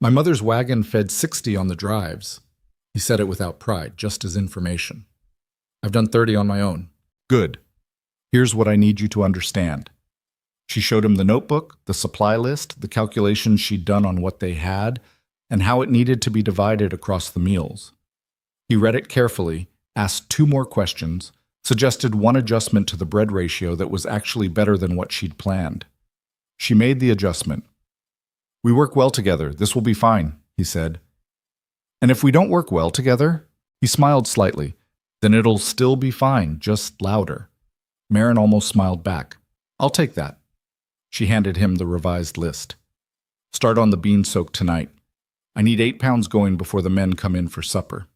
My mother's wagon fed 60 on the drives. He said it without pride, just as information. I've done 30 on my own. Good. Here's what I need you to understand. She showed him the notebook, the supply list, the calculations she'd done on what they had, and how it needed to be divided across the meals. He read it carefully, asked 2 more questions, suggested one adjustment to the bread ratio that was actually better than what she'd planned. She made the adjustment. We work well together. This will be fine, he said. And if we don't work well together, he smiled slightly, then it'll still be fine, just louder. Marin almost smiled back. I'll take that. She handed him the revised list. Start on the bean soak tonight. I need 8 pounds going before the men come in for supper.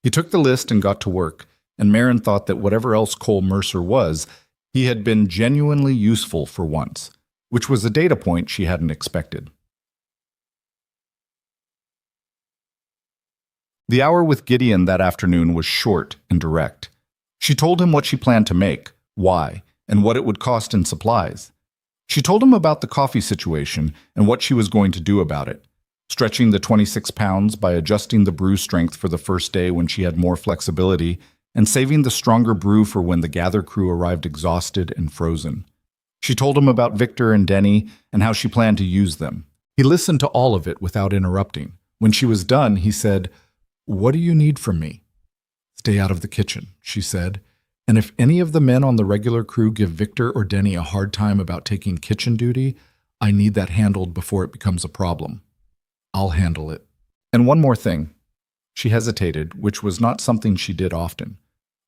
He took the list and got to work, and Marin thought that whatever else Cole Mercer was, he had been genuinely useful for once, which was a data point she hadn't expected. The hour with Gideon that afternoon was short and direct. She told him what she planned to make, why, and what it would cost in supplies. She told him about the coffee situation and what she was going to do about it, stretching the 26 pounds by adjusting the brew strength for the first day when she had more flexibility, and saving the stronger brew for when the gather crew arrived exhausted and frozen. She told him about Victor and Denny and how she planned to use them. He listened to all of it without interrupting. When she was done, he said, What do you need from me? Stay out of the kitchen, she said. And if any of the men on the regular crew give Victor or Denny a hard time about taking kitchen duty, I need that handled before it becomes a problem. I'll handle it. And one more thing. She hesitated, which was not something she did often.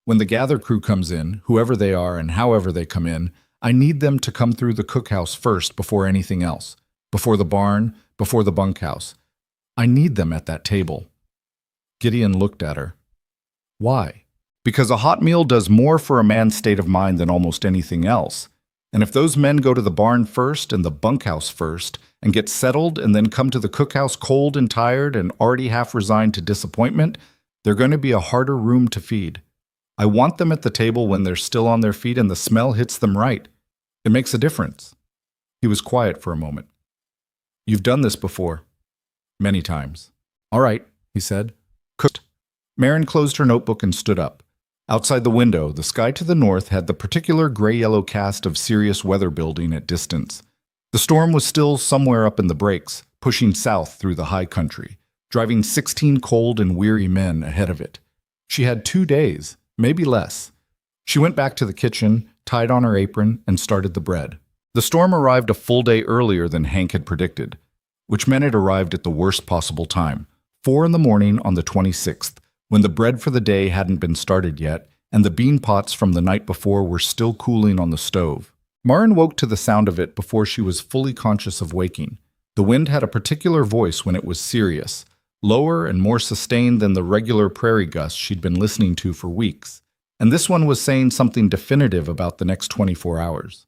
When the gather crew comes in, whoever they are and however they come in, I need them to come through the cookhouse first before anything else, before the barn, before the bunkhouse. I need them at that table. Gideon looked at her. Why? Because a hot meal does more for a man's state of mind than almost anything else. And if those men go to the barn first and the bunkhouse first and get settled and then come to the cookhouse cold and tired and already half resigned to disappointment, they're going to be a harder room to feed. I want them at the table when they're still on their feet and the smell hits them right. It makes a difference. He was quiet for a moment. You've done this before. Many times. All right, he said. Cooked. Marin closed her notebook and stood up. Outside the window, the sky to the north had the particular gray-yellow cast of serious weather building at distance. The storm was still somewhere up in the breaks, pushing south through the high country, driving 16 cold and weary men ahead of it. She had 2 days, maybe less. She went back to the kitchen, tied on her apron, and started the bread. The storm arrived a full day earlier than Hank had predicted, which meant it arrived at the worst possible time, 4 in the morning on the 26th, when the bread for the day hadn't been started yet, and the bean pots from the night before were still cooling on the stove. Marin woke to the sound of it before she was fully conscious of waking. The wind had a particular voice when it was serious, lower and more sustained than the regular prairie gusts she'd been listening to for weeks, and this one was saying something definitive about the next 24 hours.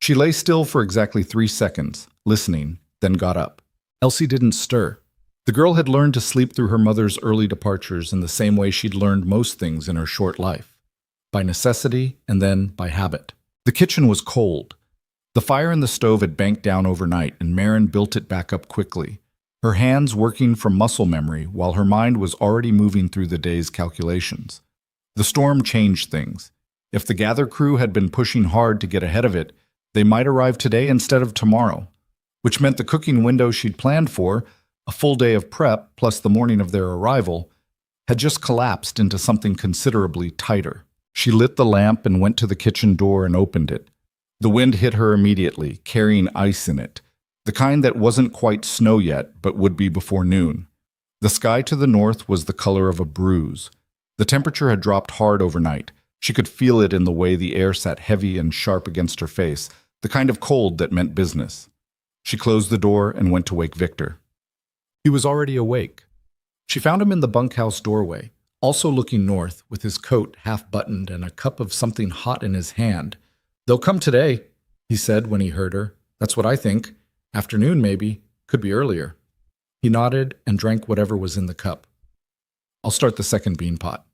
She lay still for exactly 3 seconds, listening, then got up. Elsie didn't stir. The girl had learned to sleep through her mother's early departures in the same way she'd learned most things in her short life, by necessity and then by habit. The kitchen was cold. The fire in the stove had banked down overnight, and Marin built it back up quickly, her hands working from muscle memory while her mind was already moving through the day's calculations. The storm changed things. If the gather crew had been pushing hard to get ahead of it, they might arrive today instead of tomorrow, which meant the cooking window she'd planned for, a full day of prep plus the morning of their arrival, had just collapsed into something considerably tighter. She lit the lamp and went to the kitchen door and opened it. The wind hit her immediately, carrying ice in it, the kind that wasn't quite snow yet, but would be before noon. The sky to the north was the color of a bruise. The temperature had dropped hard overnight. She could feel it in the way the air sat heavy and sharp against her face, the kind of cold that meant business. She closed the door and went to wake Victor. He was already awake. She found him in the bunkhouse doorway, also looking north, with his coat half buttoned and a cup of something hot in his hand. "They'll come today," he said when he heard her. "That's what I think. Afternoon, maybe. Could be earlier." He nodded and drank whatever was in the cup. "I'll start the second bean pot."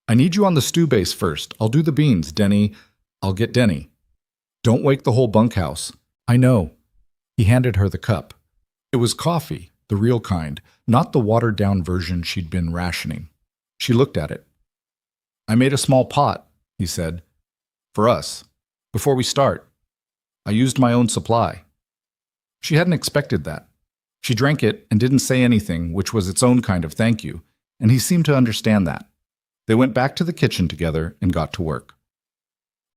"I need you on the stew base first. I'll do the beans, Denny. I'll get Denny." "Don't wake the whole bunkhouse." "I know." He handed her the cup. It was coffee, the real kind, not the watered-down version she'd been rationing. She looked at it. "I made a small pot," he said. "For us. Before we start. I used my own supply." She hadn't expected that. She drank it and didn't say anything, which was its own kind of thank you, and he seemed to understand that. They went back to the kitchen together and got to work.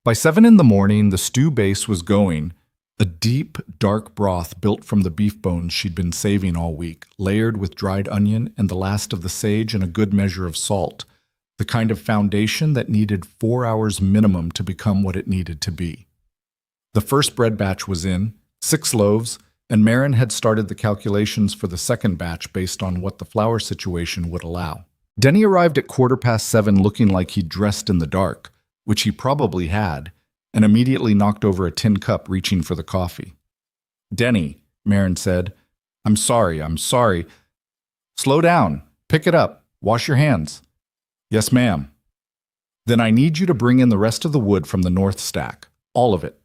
By 7 in the morning, the stew base was going, a deep, dark broth built from the beef bones she'd been saving all week, layered with dried onion and the last of the sage and a good measure of salt, the kind of foundation that needed 4 hours minimum to become what it needed to be. The first bread batch was in, 6 loaves, and Marin had started the calculations for the second batch based on what the flour situation would allow. Denny arrived at 7:15 looking like he'd dressed in the dark, which he probably had, and immediately knocked over a tin cup reaching for the coffee. "Denny," Marin said, I'm sorry. Slow down. Pick it up. Wash your hands." "Yes, ma'am." "Then I need you to bring in the rest of the wood from the north stack. All of it.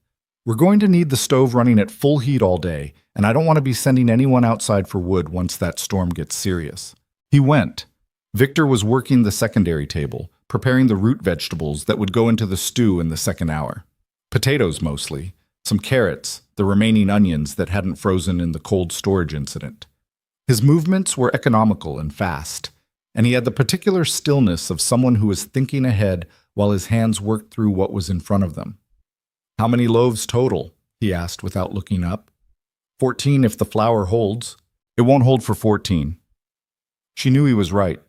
We're going to need the stove running at full heat all day, and I don't want to be sending anyone outside for wood once that storm gets serious." He went. Victor was working the secondary table, preparing the root vegetables that would go into the stew in the second hour. Potatoes mostly, some carrots, the remaining onions that hadn't frozen in the cold storage incident. His movements were economical and fast, and he had the particular stillness of someone who was thinking ahead while his hands worked through what was in front of them. "How many loaves total?" he asked without looking up. 14 if the flour holds." "It won't hold for 14. She knew he was right.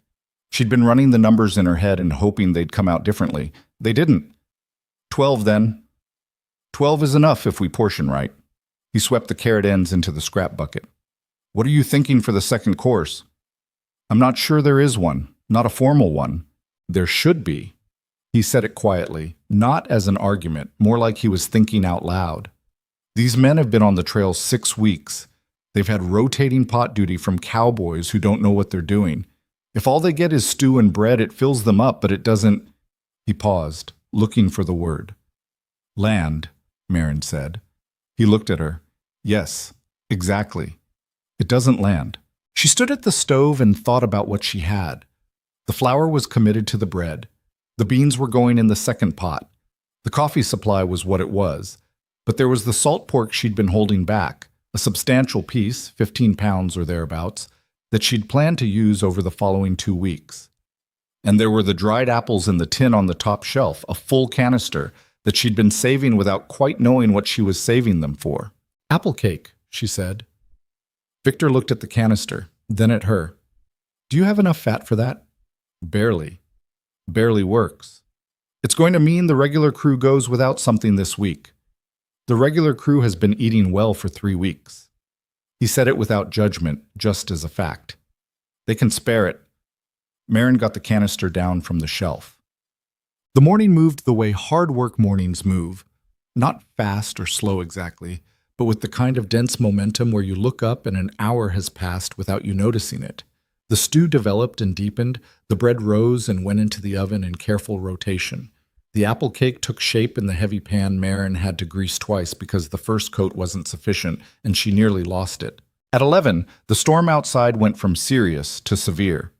She'd been running the numbers in her head and hoping they'd come out differently. They didn't. 12 then. 12 is enough if we portion right." He swept the carrot ends into the scrap bucket. "What are you thinking for the second course?" "I'm not sure there is one, not a formal one. There should be." He said it quietly, not as an argument, more like he was thinking out loud. These men have been on the trail 6 weeks. They've had rotating pot duty from cowboys who don't know what they're doing. If all they get is stew and bread, it fills them up, but it doesn't. He paused, looking for the word. "Land," Marin said. He looked at her. "Yes, exactly. It doesn't land. She stood at the stove and thought about what she had. The flour was committed to the bread. The beans were going in the second pot. The coffee supply was what it was. But there was the salt pork she'd been holding back, a substantial piece, 15 pounds or thereabouts, that she'd planned to use over the following 2 weeks. And there were the dried apples in the tin on the top shelf, a full canister that she'd been saving without quite knowing what she was saving them for. "Apple cake," she said. Victor looked at the canister, then at her. "Do you have enough fat for that?" "Barely. Barely works. It's going to mean the regular crew goes without something this week. The regular crew has been eating well for 3 weeks." He said it without judgment, just as a fact. "They can spare it." Marin got the canister down from the shelf. The morning moved the way hard work mornings move. Not fast or slow exactly, but with the kind of dense momentum where you look up and an hour has passed without you noticing it. The stew developed and deepened, the bread rose and went into the oven in careful rotation. The apple cake took shape in the heavy pan Marin had to grease twice because the first coat wasn't sufficient, and she nearly lost it. At 11, the storm outside went from serious to severe.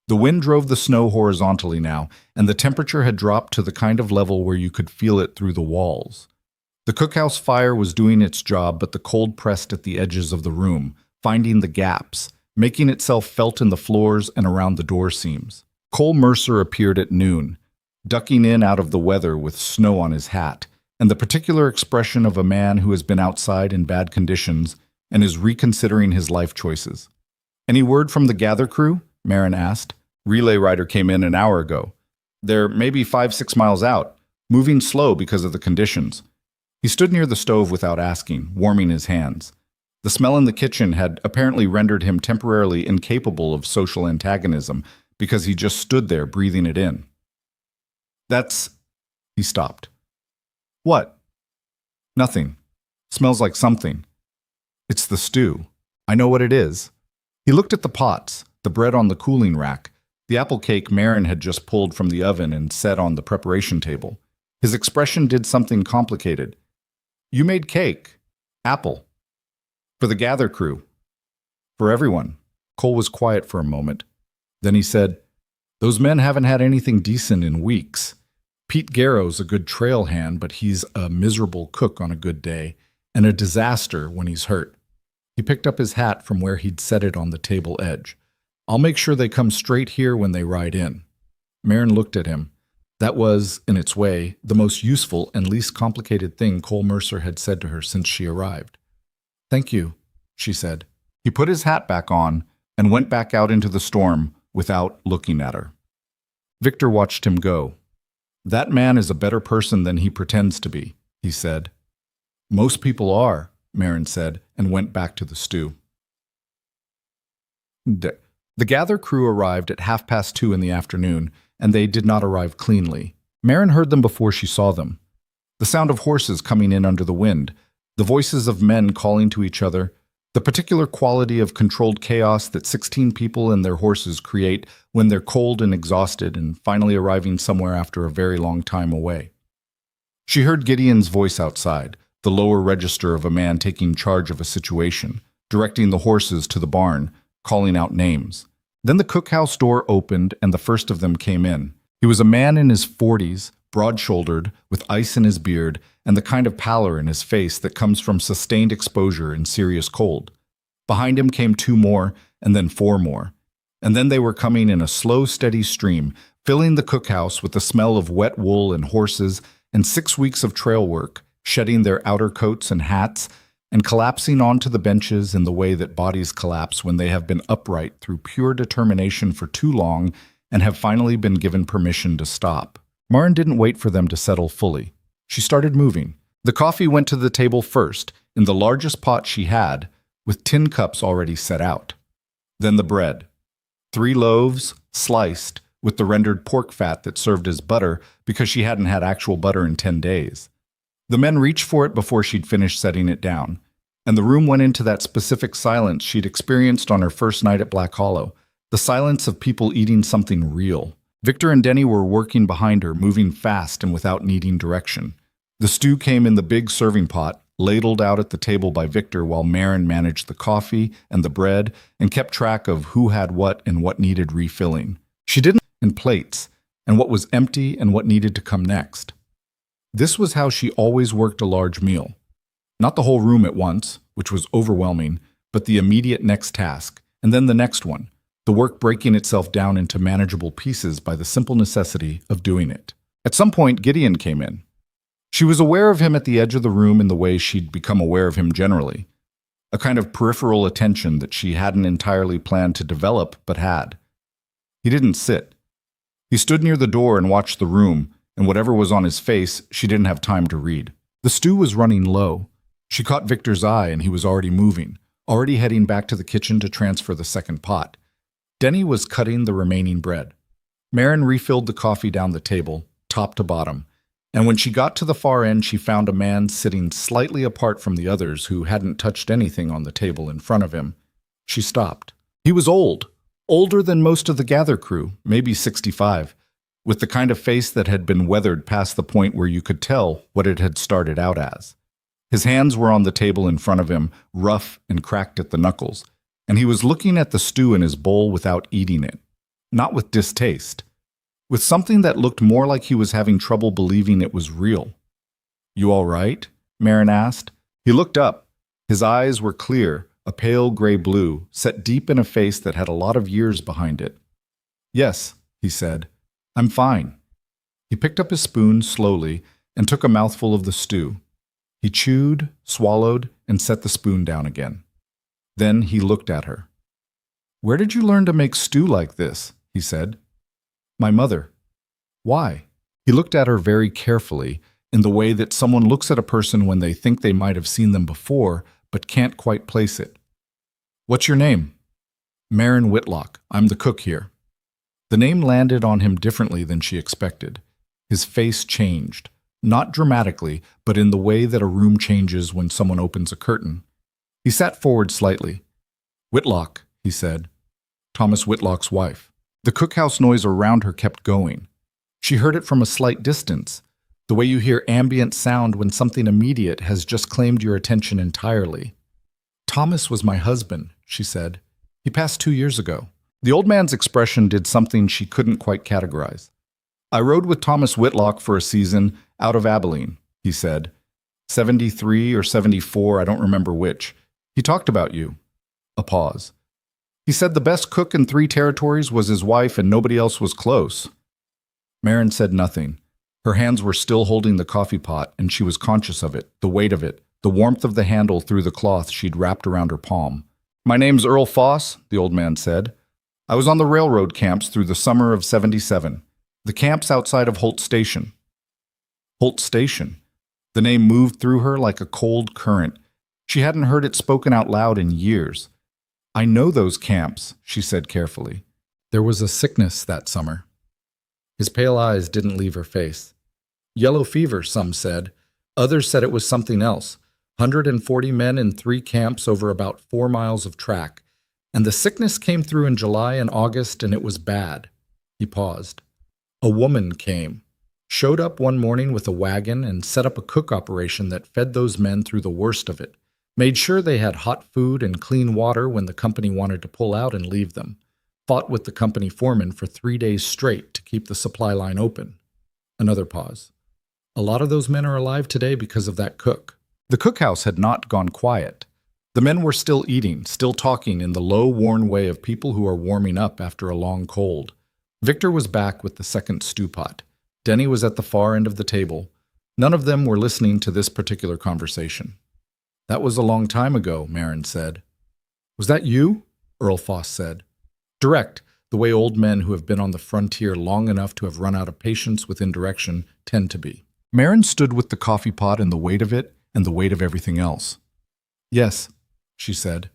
The wind drove the snow horizontally now, and the temperature had dropped to the kind of level where you could feel it through the walls. The cookhouse fire was doing its job, but the cold pressed at the edges of the room, finding the gaps, making itself felt in the floors and around the door seams. Cole Mercer appeared at noon, ducking in out of the weather with snow on his hat, and the particular expression of a man who has been outside in bad conditions and is reconsidering his life choices. "Any word from the gather crew?" Marin asked. "Relay rider came in an hour ago. They're maybe 5-6 miles out, moving slow because of the conditions." He stood near the stove without asking, warming his hands. The smell in the kitchen had apparently rendered him temporarily incapable of social antagonism because he just stood there breathing it in. "That's..." He stopped. "What?" "Nothing. Smells like something. It's the stew. I know what it is." He looked at the pots, the bread on the cooling rack, the apple cake Marin had just pulled from the oven and set on the preparation table. His expression did something complicated. "You made cake. Apple. For the gather crew. For everyone." Cole was quiet for a moment. Then he said, "Those men haven't had anything decent in weeks. Pete Garrow's a good trail hand, but he's a miserable cook on a good day, and a disaster when he's hurt." He picked up his hat from where he'd set it on the table edge. "I'll make sure they come straight here when they ride in." Marin looked at him. That was, in its way, the most useful and least complicated thing Cole Mercer had said to her since she arrived. "Thank you," she said. He put his hat back on and went back out into the storm without looking at her. Victor watched him go. "That man is a better person than he pretends to be," he said. "Most people are," Marin said, and went back to the stew. The gather crew arrived at 2:30 in the afternoon, and they did not arrive cleanly. Marin heard them before she saw them. The sound of horses coming in under the wind, the voices of men calling to each other, the particular quality of controlled chaos that 16 people and their horses create when they're cold and exhausted and finally arriving somewhere after a very long time away. She heard Gideon's voice outside, the lower register of a man taking charge of a situation, directing the horses to the barn, calling out names. Then the cookhouse door opened and the first of them came in. He was a man in his 40s, broad-shouldered, with ice in his beard, and the kind of pallor in his face that comes from sustained exposure and serious cold. Behind him came 2 more, and then 4 more. And then they were coming in a slow, steady stream, filling the cookhouse with the smell of wet wool and horses and 6 weeks of trail work, shedding their outer coats and hats, and collapsing onto the benches in the way that bodies collapse when they have been upright through pure determination for too long and have finally been given permission to stop. Marin didn't wait for them to settle fully. She started moving. The coffee went to the table first, in the largest pot she had, with tin cups already set out. Then the bread. 3 loaves, sliced, with the rendered pork fat that served as butter because she hadn't had actual butter in 10 days. The men reached for it before she'd finished setting it down, and the room went into that specific silence she'd experienced on her first night at Black Hollow, the silence of people eating something real. Victor and Denny were working behind her, moving fast and without needing direction. The stew came in the big serving pot, ladled out at the table by Victor while Marin managed the coffee and the bread and kept track of who had what and what needed refilling. She didn't in plates and what was empty and what needed to come next. This was how she always worked a large meal. Not the whole room at once, which was overwhelming, but the immediate next task, and then the next one, the work breaking itself down into manageable pieces by the simple necessity of doing it. At some point, Gideon came in. She was aware of him at the edge of the room in the way she'd become aware of him generally, a kind of peripheral attention that she hadn't entirely planned to develop but had. He didn't sit. He stood near the door and watched the room, and whatever was on his face, she didn't have time to read. The stew was running low. She caught Victor's eye and he was already moving, already heading back to the kitchen to transfer the second pot. Denny was cutting the remaining bread. Marin refilled the coffee down the table, top to bottom, and when she got to the far end, she found a man sitting slightly apart from the others who hadn't touched anything on the table in front of him. She stopped. He was old, older than most of the Gather crew, maybe 65, with the kind of face that had been weathered past the point where you could tell what it had started out as. His hands were on the table in front of him, rough and cracked at the knuckles, and he was looking at the stew in his bowl without eating it, not with distaste, with something that looked more like he was having trouble believing it was real. "You all right?" Marin asked. He looked up. His eyes were clear, a pale gray blue, set deep in a face that had a lot of years behind it. "Yes," he said. "I'm fine." He picked up his spoon slowly and took a mouthful of the stew. He chewed, swallowed, and set the spoon down again. Then he looked at her. "Where did you learn to make stew like this?" he said. "My mother." "Why?" He looked at her very carefully, in the way that someone looks at a person when they think they might have seen them before, but can't quite place it. "What's your name?" "Marin Whitlock. I'm the cook here." The name landed on him differently than she expected. His face changed. Not dramatically, but in the way that a room changes when someone opens a curtain. He sat forward slightly. "Whitlock," he said. "Thomas Whitlock's wife." The cookhouse noise around her kept going. She heard it from a slight distance, the way you hear ambient sound when something immediate has just claimed your attention entirely. "Thomas was my husband," she said. "He passed 2 years ago." The old man's expression did something she couldn't quite categorize. "I rode with Thomas Whitlock for a season out of Abilene," he said. 73 or 74, I don't remember which. He talked about you. A pause. "He said the best cook in 3 territories was his wife and nobody else was close." Marin said nothing. Her hands were still holding the coffee pot, and she was conscious of it, the weight of it, the warmth of the handle through the cloth she'd wrapped around her palm. "My name's Earl Foss," the old man said. "I was on the railroad camps through the summer of 77. The camps outside of Holt Station." Holt Station. The name moved through her like a cold current. She hadn't heard it spoken out loud in years. "I know those camps," she said carefully. "There was a sickness that summer." His pale eyes didn't leave her face. "Yellow fever," some said. Others said it was something else. 140 men in 3 camps over about 4 miles of track. And the sickness came through in July and August, and it was bad. He paused. A woman came. Showed up one morning with a wagon and set up a cook operation that fed those men through the worst of it. Made sure they had hot food and clean water when the company wanted to pull out and leave them. Fought with the company foreman for 3 days straight to keep the supply line open. Another pause. A lot of those men are alive today because of that cook. The cookhouse had not gone quiet. The men were still eating, still talking in the low, worn way of people who are warming up after a long cold. Victor was back with the second stew pot. Denny was at the far end of the table. None of them were listening to this particular conversation. "That was a long time ago," Marin said. "Was that you?" Earl Foss said. Direct, the way old men who have been on the frontier long enough to have run out of patience with indirection tend to be. Marin stood with the coffee pot and the weight of it and the weight of everything else. "Yes," she said.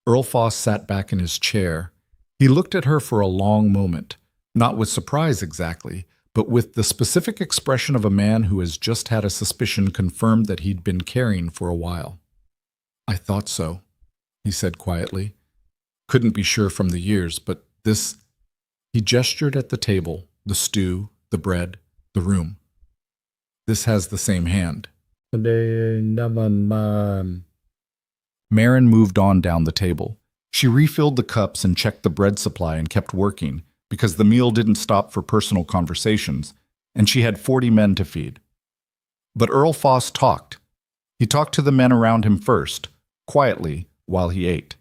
Earl Foss sat back in his chair. He looked at her for a long moment, not with surprise exactly, but with the specific expression of a man who has just had a suspicion confirmed that he'd been carrying for a while. "I thought so," he said quietly. "Couldn't be sure from the years, but this—" He gestured at the table, the stew, the bread, the room. "This has the same hand." Marin moved on down the table. She refilled the cups and checked the bread supply and kept working, because the meal didn't stop for personal conversations, and she had 40 men to feed. But Earl Foss talked. He talked to the men around him first, quietly, while he ate.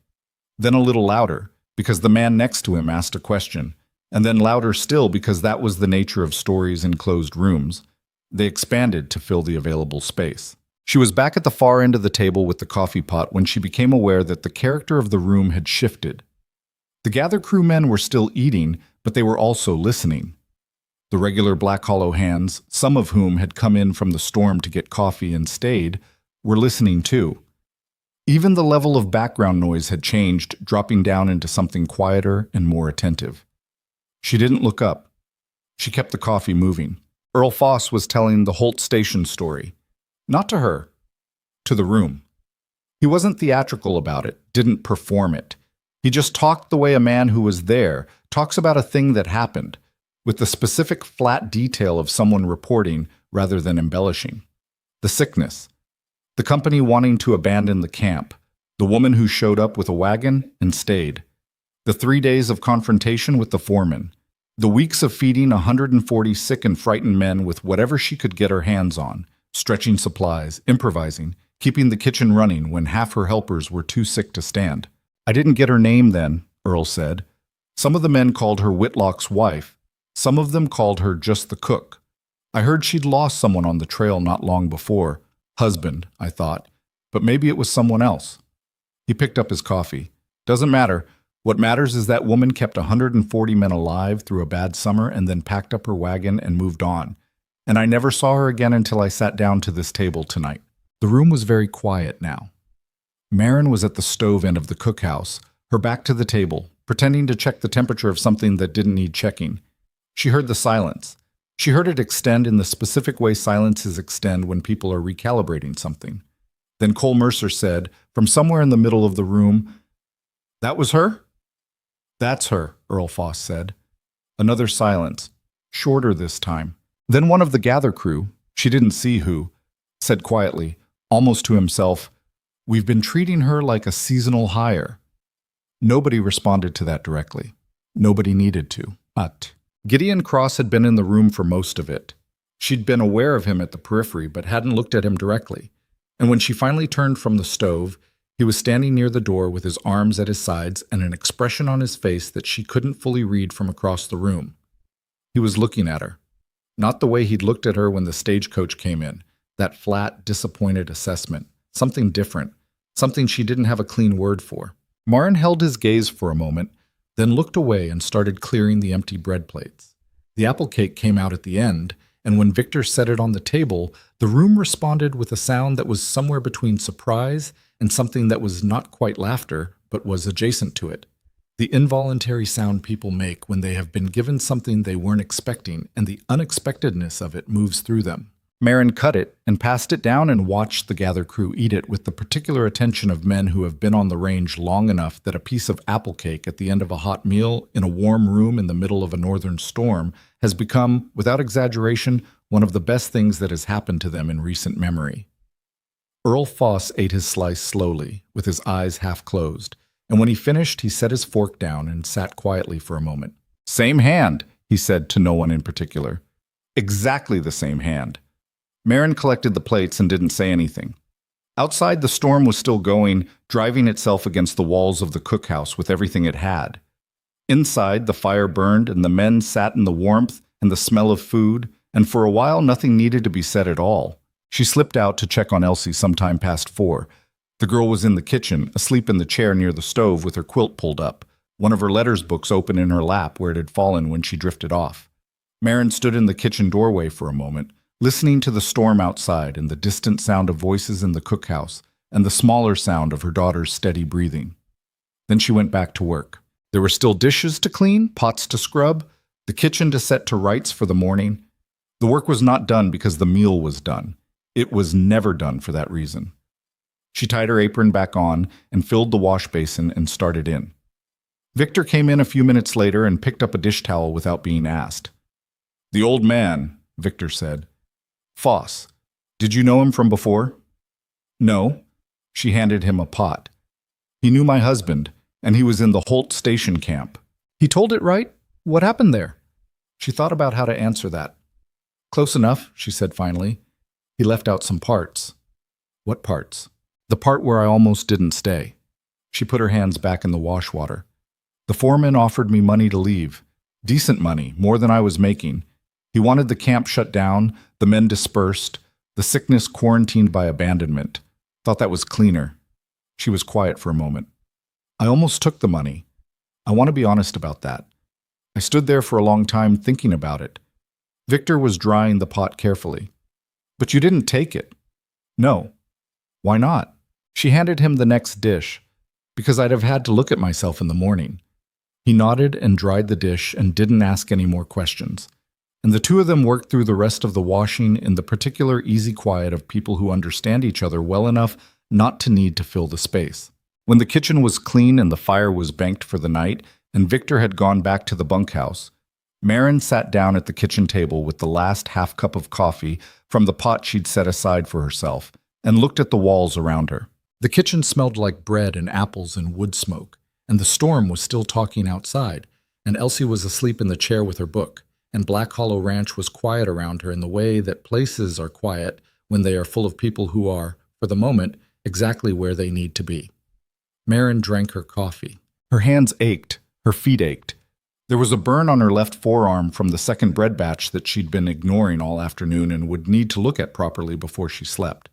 Then a little louder, because the man next to him asked a question, and then louder still because that was the nature of stories in closed rooms. They expanded to fill the available space. She was back at the far end of the table with the coffee pot when she became aware that the character of the room had shifted. The Gather Crew men were still eating, but they were also listening. The regular Black Hollow hands, some of whom had come in from the storm to get coffee and stayed, were listening too. Even the level of background noise had changed, dropping down into something quieter and more attentive. She didn't look up. She kept the coffee moving. Earl Foss was telling the Holt Station story. Not to her, to the room. He wasn't theatrical about it, didn't perform it. He just talked the way a man who was there talks about a thing that happened, with the specific flat detail of someone reporting rather than embellishing. The sickness. The company wanting to abandon the camp. The woman who showed up with a wagon and stayed. The 3 days of confrontation with the foreman. The weeks of feeding 140 sick and frightened men with whatever she could get her hands on, stretching supplies, improvising, keeping the kitchen running when half her helpers were too sick to stand. I didn't get her name then, Earl said. Some of the men called her Whitlock's wife. Some of them called her just the cook. I heard she'd lost someone on the trail not long before. Husband, I thought. But maybe it was someone else. He picked up his coffee. Doesn't matter. What matters is that woman kept 140 men alive through a bad summer and then packed up her wagon and moved on. And I never saw her again until I sat down to this table tonight. The room was very quiet now. Marin was at the stove end of the cookhouse, her back to the table, pretending to check the temperature of something that didn't need checking. She heard the silence. She heard it extend in the specific way silences extend when people are recalibrating something. Then Cole Mercer said, from somewhere in the middle of the room, "That was her?" "That's her," Earl Foss said. Another silence, shorter this time. Then one of the Gather Crew, she didn't see who, said quietly, almost to himself, "We've been treating her like a seasonal hire." Nobody responded to that directly. Nobody needed to. But Gideon Cross had been in the room for most of it. She'd been aware of him at the periphery, but hadn't looked at him directly. And when she finally turned from the stove, he was standing near the door with his arms at his sides and an expression on his face that she couldn't fully read from across the room. He was looking at her. Not the way he'd looked at her when the stagecoach came in, that flat, disappointed assessment. Something different, something she didn't have a clean word for. Marin held his gaze for a moment, then looked away and started clearing the empty bread plates. The apple cake came out at the end, and when Victor set it on the table, the room responded with a sound that was somewhere between surprise and something that was not quite laughter, but was adjacent to it. The involuntary sound people make when they have been given something they weren't expecting, and the unexpectedness of it moves through them. Marin cut it and passed it down and watched the Gather Crew eat it with the particular attention of men who have been on the range long enough that a piece of apple cake at the end of a hot meal in a warm room in the middle of a northern storm has become, without exaggeration, one of the best things that has happened to them in recent memory. Earl Foss ate his slice slowly, with his eyes half closed, and when he finished, he set his fork down and sat quietly for a moment. "Same hand," he said to no one in particular. "Exactly the same hand." Marin collected the plates and didn't say anything. Outside, the storm was still going, driving itself against the walls of the cookhouse with everything it had. Inside, the fire burned and the men sat in the warmth and the smell of food, and for a while nothing needed to be said at all. She slipped out to check on Elsie sometime past 4. The girl was in the kitchen, asleep in the chair near the stove with her quilt pulled up, one of her letters books open in her lap where it had fallen when she drifted off. Marin stood in the kitchen doorway for a moment, listening to the storm outside and the distant sound of voices in the cookhouse and the smaller sound of her daughter's steady breathing. Then she went back to work. There were still dishes to clean, pots to scrub, the kitchen to set to rights for the morning. The work was not done because the meal was done. It was never done for that reason. She tied her apron back on and filled the wash basin and started in. Victor came in a few minutes later and picked up a dish towel without being asked. "The old man," Victor said. "Foss. Did you know him from before? No. She handed him a pot. He knew my husband, and he was in the Holt station camp. He told it right? What happened there? She thought about how to answer that. Close enough, she said finally. He left out some parts. What parts? The part where I almost didn't stay. She put her hands back in the wash water. The foreman offered me money to leave. Decent money, more than I was making. He wanted the camp shut down, the men dispersed, the sickness quarantined by abandonment. Thought that was cleaner. She was quiet for a moment. I almost took the money. I want to be honest about that. I stood there for a long time thinking about it. Victor was drying the pot carefully. But you didn't take it. No. Why not? She handed him the next dish, because I'd have had to look at myself in the morning. He nodded and dried the dish and didn't ask any more questions. And the two of them worked through the rest of the washing in the particular easy quiet of people who understand each other well enough not to need to fill the space. When the kitchen was clean and the fire was banked for the night, and Victor had gone back to the bunkhouse, Maren sat down at the kitchen table with the last half cup of coffee from the pot she'd set aside for herself, and looked at the walls around her. The kitchen smelled like bread and apples and wood smoke, and the storm was still talking outside, and Elsie was asleep in the chair with her book, and Black Hollow Ranch was quiet around her in the way that places are quiet when they are full of people who are, for the moment, exactly where they need to be. Maren drank her coffee. Her hands ached, her feet ached. There was a burn on her left forearm from the second bread batch that she'd been ignoring all afternoon and would need to look at properly before she slept.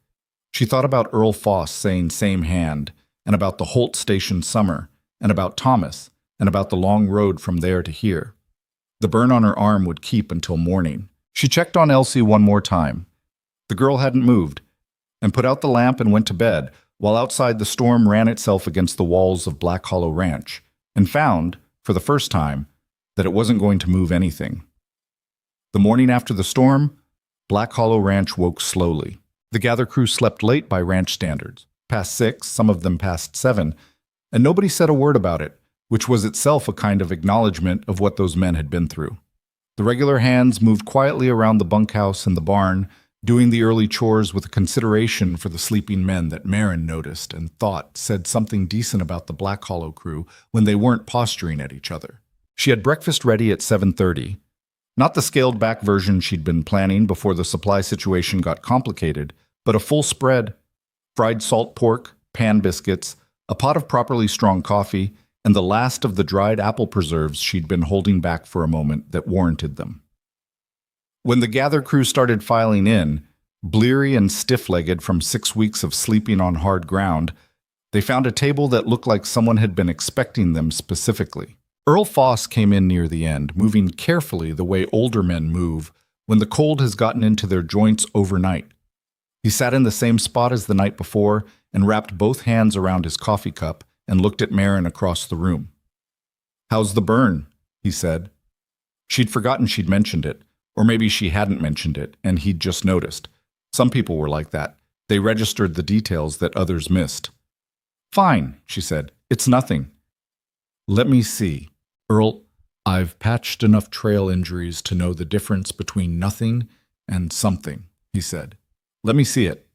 She thought about Earl Foss saying same hand, and about the Holt Station summer, and about Thomas, and about the long road from there to here. The burn on her arm would keep until morning. She checked on Elsie one more time. The girl hadn't moved, and put out the lamp and went to bed, while outside the storm ran itself against the walls of Black Hollow Ranch, and found, for the first time, that it wasn't going to move anything. The morning after the storm, Black Hollow Ranch woke slowly. The gather crew slept late by ranch standards, past 6, some of them past 7, and nobody said a word about it, which was itself a kind of acknowledgement of what those men had been through. The regular hands moved quietly around the bunkhouse and the barn, doing the early chores with a consideration for the sleeping men that Maren noticed and thought said something decent about the Black Hollow crew when they weren't posturing at each other. She had breakfast ready at 7:30, not the scaled-back version she'd been planning before the supply situation got complicated, but a full spread, fried salt pork, pan biscuits, a pot of properly strong coffee, and the last of the dried apple preserves she'd been holding back for a moment that warranted them. When the gather crew started filing in, bleary and stiff-legged from 6 weeks of sleeping on hard ground, they found a table that looked like someone had been expecting them specifically. Earl Foss came in near the end, moving carefully the way older men move when the cold has gotten into their joints overnight. He sat in the same spot as the night before and wrapped both hands around his coffee cup and looked at Maren across the room. "How's the burn?" he said. She'd forgotten she'd mentioned it, or maybe she hadn't mentioned it, and he'd just noticed. Some people were like that. They registered the details that others missed. "Fine," she said. "It's nothing." "Let me see. Earl, I've patched enough trail injuries to know the difference between nothing and something," he said. "Let me see it."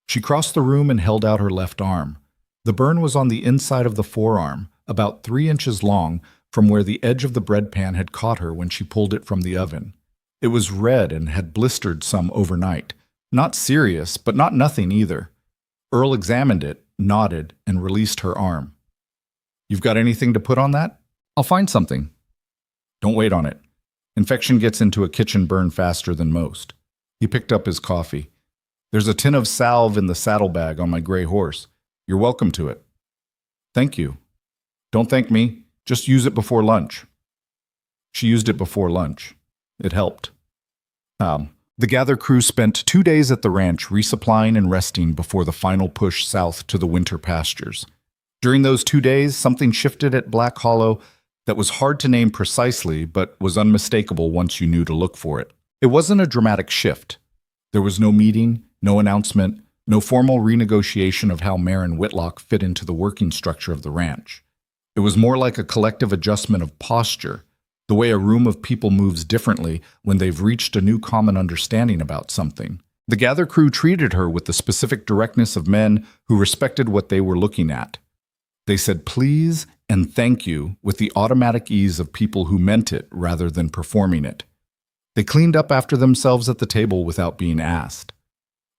She crossed the room and held out her left arm. The burn was on the inside of the forearm, about 3 inches long, from where the edge of the bread pan had caught her when she pulled it from the oven. It was red and had blistered some overnight. Not serious, but not nothing either. Earl examined it, nodded, and released her arm. "You've got anything to put on that? I'll find something." "Don't wait on it. Infection gets into a kitchen burn faster than most." He picked up his coffee. "There's a tin of salve in the saddlebag on my gray horse. You're welcome to it." "Thank you." "Don't thank me. Just use it before lunch." She used it before lunch. It helped. The gather crew spent 2 days at the ranch resupplying and resting before the final push south to the winter pastures. During those 2 days, something shifted at Black Hollow that was hard to name precisely, but was unmistakable once you knew to look for it. It wasn't a dramatic shift. There was no meeting, no announcement, no formal renegotiation of how Maren Whitlock fit into the working structure of the ranch. It was more like a collective adjustment of posture, the way a room of people moves differently when they've reached a new common understanding about something, The Gather crew treated her with the specific directness of men who respected what they were looking at. They said please and thank you with the automatic ease of people who meant it rather than performing it. They cleaned up after themselves at the table without being asked.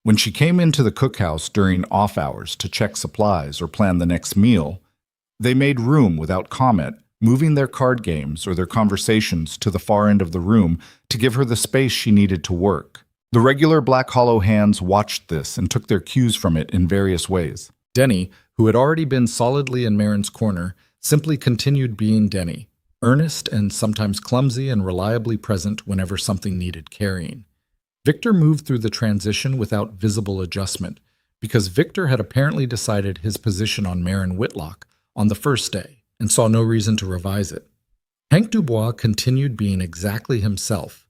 When she came into the cookhouse during off hours to check supplies or plan the next meal, they made room without comment, moving their card games or their conversations to the far end of the room to give her the space she needed to work. The regular black hollow hands watched this and took their cues from it in various ways. Denny, who had already been solidly in Marin's corner, simply continued being Denny, earnest and sometimes clumsy and reliably present whenever something needed carrying. Victor moved through the transition without visible adjustment, because Victor had apparently decided his position on Marin Whitlock on the first day and saw no reason to revise it. Hank Dubois continued being exactly himself,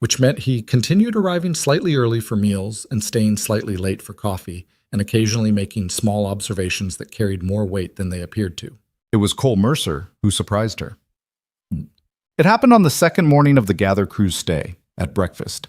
which meant he continued arriving slightly early for meals and staying slightly late for coffee, and occasionally making small observations that carried more weight than they appeared to. It was Cole Mercer who surprised her. It happened on the second morning of the Gather crew's stay, at breakfast.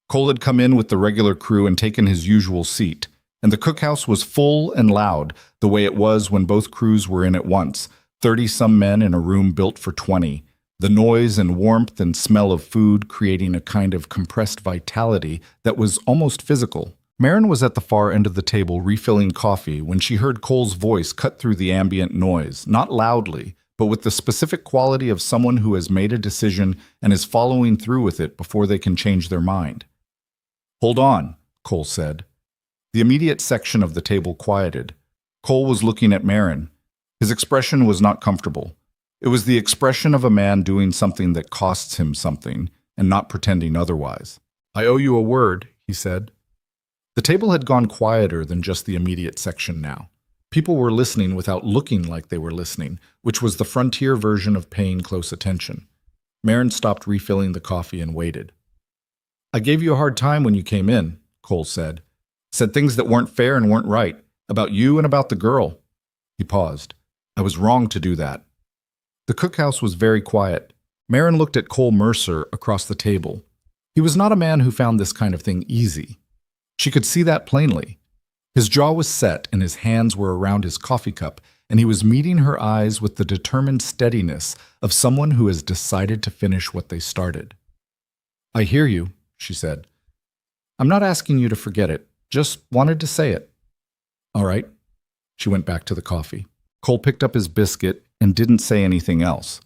Cole had come in with the regular crew and taken his usual seat, and the cookhouse was full and loud, the way it was when both crews were in at once, 30-some men in a room built for 20, the noise and warmth and smell of food creating a kind of compressed vitality that was almost physical. Marin was at the far end of the table refilling coffee when she heard Cole's voice cut through the ambient noise, not loudly, but with the specific quality of someone who has made a decision and is following through with it before they can change their mind. "Hold on," Cole said. The immediate section of the table quieted. Cole was looking at Marin. His expression was not comfortable. It was the expression of a man doing something that costs him something and not pretending otherwise. "I owe you a word," he said. The table had gone quieter than just the immediate section now. People were listening without looking like they were listening, which was the frontier version of paying close attention. Marin stopped refilling the coffee and waited. "I gave you a hard time when you came in," Cole said. "Said things that weren't fair and weren't right, about you and about the girl." He paused. "I was wrong to do that." The cookhouse was very quiet. Marin looked at Cole Mercer across the table. He was not a man who found this kind of thing easy. She could see that plainly. His jaw was set and his hands were around his coffee cup, and he was meeting her eyes with the determined steadiness of someone who has decided to finish what they started. "I hear you," she said. "I'm not asking you to forget it, just wanted to say it." "All right." She went back to the coffee. Cole picked up his biscuit and didn't say anything else.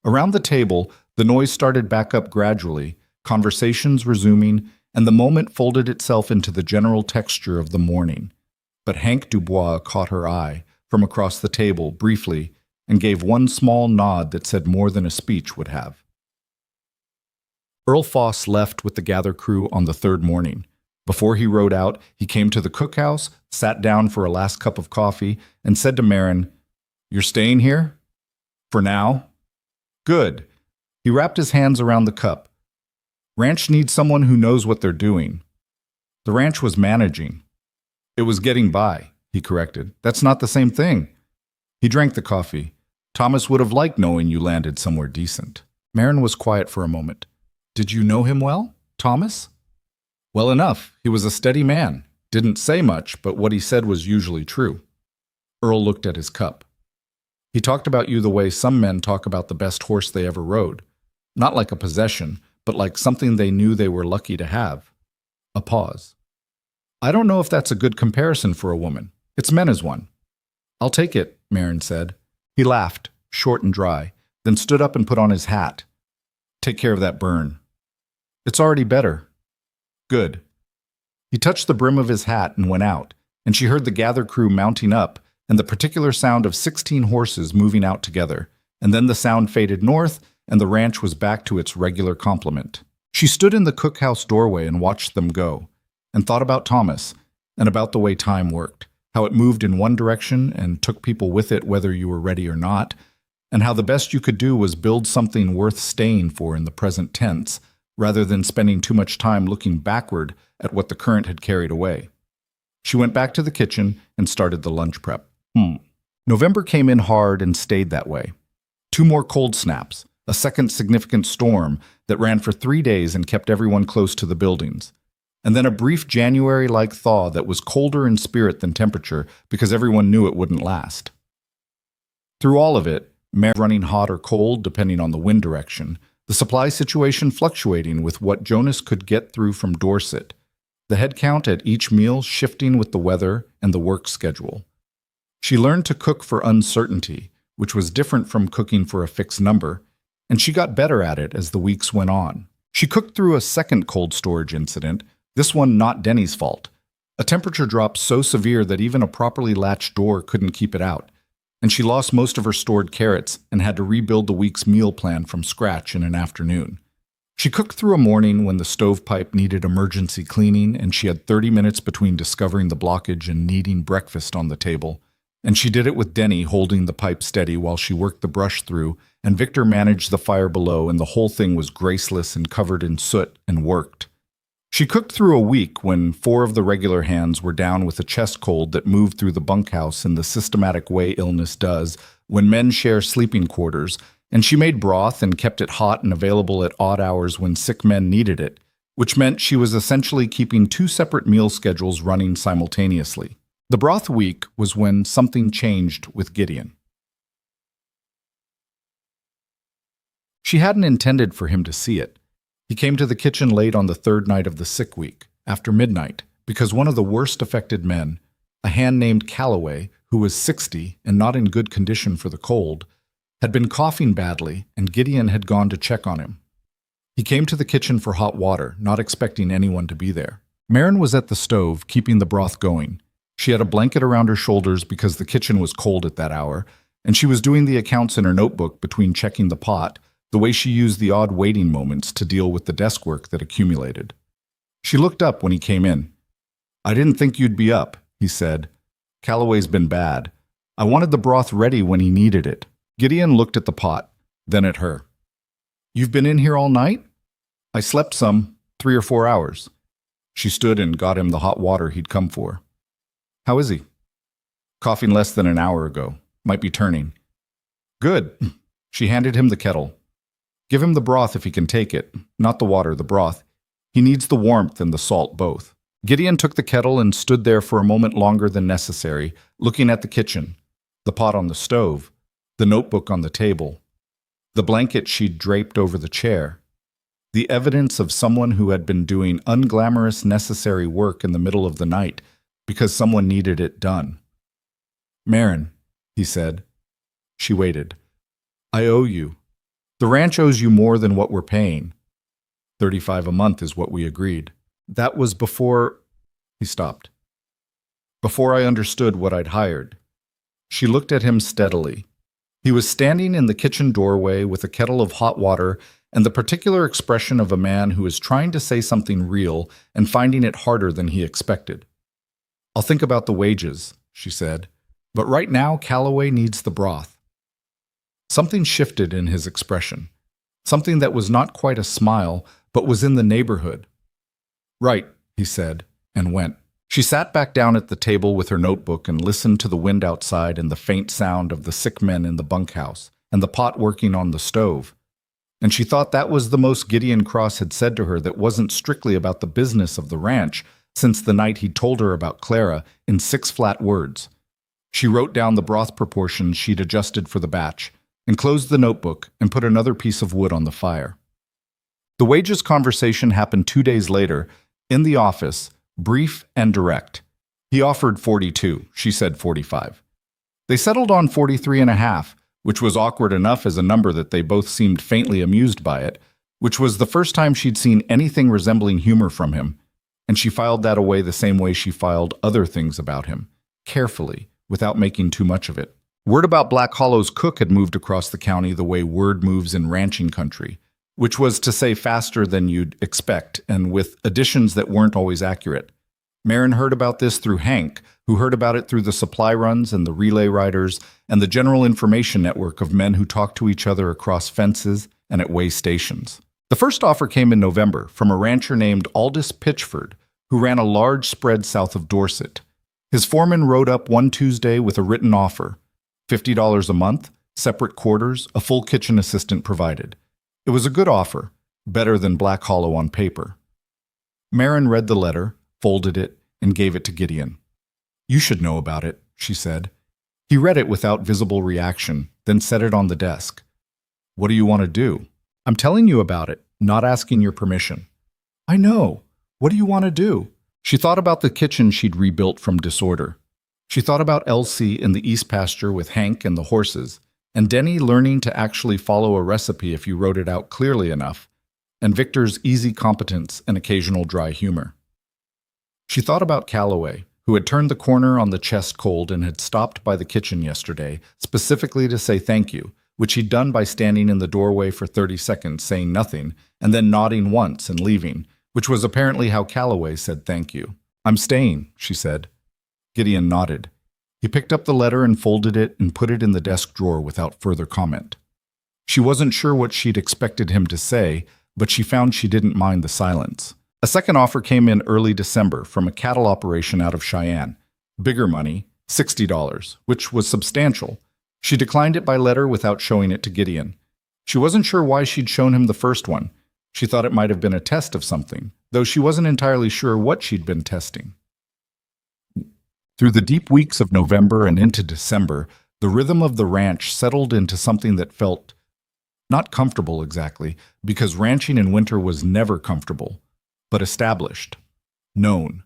Around the table, the noise started back up gradually, conversations resuming, and the moment folded itself into the general texture of the morning. But Hank Dubois caught her eye from across the table briefly and gave one small nod that said more than a speech would have. Earl Foss left with the Gather crew on the third morning. Before he rode out, he came to the cookhouse, sat down for a last cup of coffee, and said to Marin, "You're staying here? For now? Good." He wrapped his hands around the cup. "Ranch needs someone who knows what they're doing." The ranch was managing. "It was getting by," he corrected. "That's not the same thing." He drank the coffee. "Thomas would have liked knowing you landed somewhere decent." Marin was quiet for a moment. "Did you know him well, Thomas?" "Well enough. He was a steady man. Didn't say much, but what he said was usually true." Earl looked at his cup. "He talked about you the way some men talk about the best horse they ever rode. Not like a possession, but like something they knew they were lucky to have." A pause. "I don't know if that's a good comparison for a woman. It's meant as one." "I'll take it," Marin said. He laughed, short and dry, then stood up and put on his hat. "Take care of that burn." "It's already better." "Good." He touched the brim of his hat and went out, and she heard the Gather crew mounting up and the particular sound of 16 horses moving out together, and then the sound faded north and the ranch was back to its regular complement. She stood in the cookhouse doorway and watched them go, and thought about Thomas, and about the way time worked, how it moved in one direction and took people with it whether you were ready or not, and how the best you could do was build something worth staying for in the present tense, rather than spending too much time looking backward at what the current had carried away. She went back to the kitchen and started the lunch prep. November came in hard and stayed that way. 2 more cold snaps, a second significant storm that ran for 3 days and kept everyone close to the buildings. and then a brief January-like thaw that was colder in spirit than temperature because everyone knew it wouldn't last. Through all of it, Mary running hot or cold depending on the wind direction, the supply situation fluctuating with what Jonas could get through from Dorset, the head count at each meal shifting with the weather and the work schedule. She learned to cook for uncertainty, which was different from cooking for a fixed number, and she got better at it as the weeks went on. She cooked through a second cold storage incident, this one not Denny's fault. A temperature drop so severe that even a properly latched door couldn't keep it out, and she lost most of her stored carrots and had to rebuild the week's meal plan from scratch in an afternoon. She cooked through a morning when the stovepipe needed emergency cleaning and she had 30 minutes between discovering the blockage and needing breakfast on the table. And she did it with Denny holding the pipe steady while she worked the brush through, and Victor managed the fire below, and the whole thing was graceless and covered in soot and worked. She cooked through a week when 4 of the regular hands were down with a chest cold that moved through the bunkhouse in the systematic way illness does when men share sleeping quarters, and she made broth and kept it hot and available at odd hours when sick men needed it, which meant she was essentially keeping 2 separate meal schedules running simultaneously. The broth week was when something changed with Gideon. She hadn't intended for him to see it. He came to the kitchen late on the 3rd night of the sick week, after midnight, because one of the worst affected men, a hand named Cowboy, who was 60 and not in good condition for the cold, had been coughing badly, and Gideon had gone to check on him. He came to the kitchen for hot water, not expecting anyone to be there. Maren was at the stove, keeping the broth going. She had a blanket around her shoulders because the kitchen was cold at that hour, and she was doing the accounts in her notebook between checking the pot, the way she used the odd waiting moments to deal with the desk work that accumulated. She looked up when he came in. "I didn't think you'd be up," he said. "Calloway's been bad. I wanted the broth ready when he needed it." Gideon looked at the pot, then at her. "You've been in here all night?" "I slept some, 3 or 4 hours." She stood and got him the hot water he'd come for. "How is he?" "Coughing less than an hour ago. Might be turning." "Good." She handed him the kettle. "Give him the broth if he can take it. Not the water, the broth. He needs the warmth and the salt both." Gideon took the kettle and stood there for a moment longer than necessary, looking at the kitchen, the pot on the stove, the notebook on the table, the blanket she'd draped over the chair, the evidence of someone who had been doing unglamorous necessary work in the middle of the night because someone needed it done. "Maren," he said. She waited. "I owe you. The ranch owes you more than what we're paying. $35 a month is what we agreed. That was before—" He stopped. "Before I understood what I'd hired." She looked at him steadily. He was standing in the kitchen doorway with a kettle of hot water and the particular expression of a man who is trying to say something real and finding it harder than he expected. "I'll think about the wages," she said, "but right now Calloway needs the broth." Something shifted in his expression, something that was not quite a smile, but was in the neighborhood. "Right," he said, and went. She sat back down at the table with her notebook and listened to the wind outside and the faint sound of the sick men in the bunkhouse and the pot working on the stove. And she thought that was the most Gideon Cross had said to her that wasn't strictly about the business of the ranch since the night he'd told her about Clara in 6 flat words. She wrote down the broth proportions she'd adjusted for the batch and closed the notebook and put another piece of wood on the fire. The wages conversation happened 2 days later in the office, brief and direct. He offered 42, she said 45. They settled on 43.5, which was awkward enough as a number that they both seemed faintly amused by it, which was the first time she'd seen anything resembling humor from him, and she filed that away the same way she filed other things about him, carefully, without making too much of it. Word about Black Hollow's cook had moved across the county the way word moves in ranching country, which was to say faster than you'd expect, and with additions that weren't always accurate. Maren heard about this through Hank, who heard about it through the supply runs and the relay riders and the general information network of men who talked to each other across fences and at way stations. The first offer came in November from a rancher named Aldous Pitchford, who ran a large spread south of Dorset. His foreman rode up one Tuesday with a written offer, $50 a month, separate quarters, a full kitchen assistant provided. It was a good offer, better than Black Hollow on paper. Marin read the letter, folded it, and gave it to Gideon. "You should know about it," she said. He read it without visible reaction, then set it on the desk. "What do you want to do?" "I'm telling you about it, not asking your permission." "I know. What do you want to do?" She thought about the kitchen she'd rebuilt from disorder. She thought about Elsie in the east pasture with Hank and the horses, and Denny learning to actually follow a recipe if you wrote it out clearly enough, and Victor's easy competence and occasional dry humor. She thought about Calloway, who had turned the corner on the chest cold and had stopped by the kitchen yesterday, specifically to say thank you, which he'd done by standing in the doorway for 30 seconds saying nothing, and then nodding once and leaving, which was apparently how Calloway said thank you. "I'm staying," she said. Gideon nodded. He picked up the letter and folded it and put it in the desk drawer without further comment. She wasn't sure what she'd expected him to say, but she found she didn't mind the silence. A second offer came in early December from a cattle operation out of Cheyenne. Bigger money, $60, which was substantial. She declined it by letter without showing it to Gideon. She wasn't sure why she'd shown him the first one. She thought it might have been a test of something, though she wasn't entirely sure what she'd been testing. Through the deep weeks of November and into December, the rhythm of the ranch settled into something that felt not comfortable exactly, because ranching in winter was never comfortable, but established, known.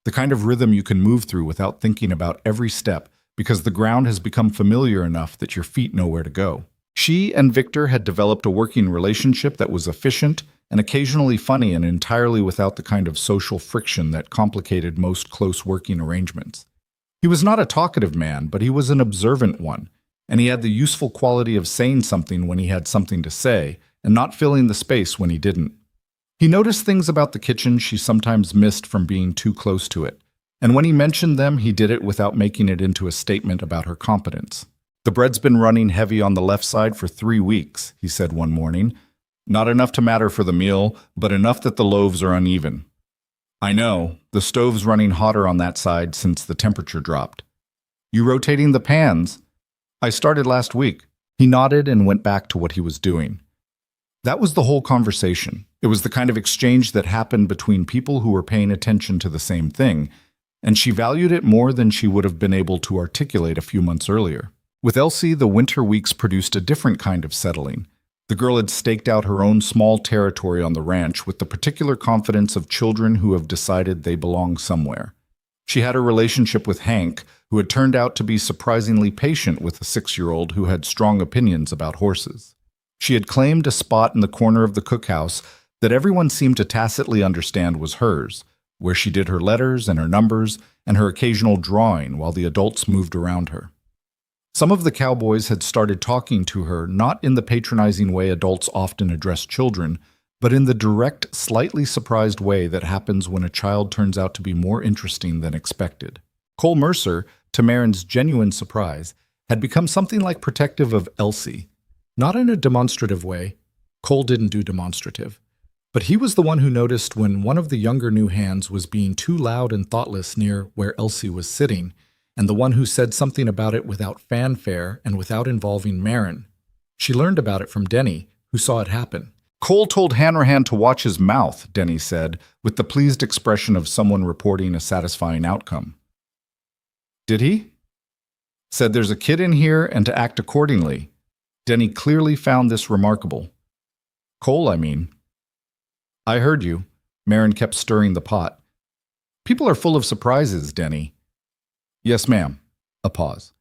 The kind of rhythm you can move through without thinking about every step, because the ground has become familiar enough that your feet know where to go. She and Victor had developed a working relationship that was efficient and occasionally funny and entirely without the kind of social friction that complicated most close working arrangements. He was not a talkative man, but he was an observant one, and he had the useful quality of saying something when he had something to say, and not filling the space when he didn't. He noticed things about the kitchen she sometimes missed from being too close to it, and when he mentioned them, he did it without making it into a statement about her competence. "The bread's been running heavy on the left side for 3 weeks," he said one morning. "Not enough to matter for the meal, but enough that the loaves are uneven." "I know. The stove's running hotter on that side since the temperature dropped." "You rotating the pans?" "I started last week." He nodded and went back to what he was doing. That was the whole conversation. It was the kind of exchange that happened between people who were paying attention to the same thing, and she valued it more than she would have been able to articulate a few months earlier. With Elsie, the winter weeks produced a different kind of settling. The girl had staked out her own small territory on the ranch with the particular confidence of children who have decided they belong somewhere. She had a relationship with Hank, who had turned out to be surprisingly patient with a 6-year-old who had strong opinions about horses. She had claimed a spot in the corner of the cookhouse that everyone seemed to tacitly understand was hers, where she did her letters and her numbers and her occasional drawing while the adults moved around her. Some of the cowboys had started talking to her not in the patronizing way adults often address children, but in the direct, slightly surprised way that happens when a child turns out to be more interesting than expected. Cole Mercer, to Marin's genuine surprise, had become something like protective of Elsie. Not in a demonstrative way. Cole didn't do demonstrative. But he was the one who noticed when one of the younger new hands was being too loud and thoughtless near where Elsie was sitting, and the one who said something about it without fanfare and without involving Marin. She learned about it from Denny, who saw it happen. "Cole told Hanrahan to watch his mouth," Denny said, with the pleased expression of someone reporting a satisfying outcome. "Did he?" "Said there's a kid in here and to act accordingly." Denny clearly found this remarkable. "Cole, I mean." "I heard you." Marin kept stirring the pot. "People are full of surprises, Denny." "Yes, ma'am." A pause.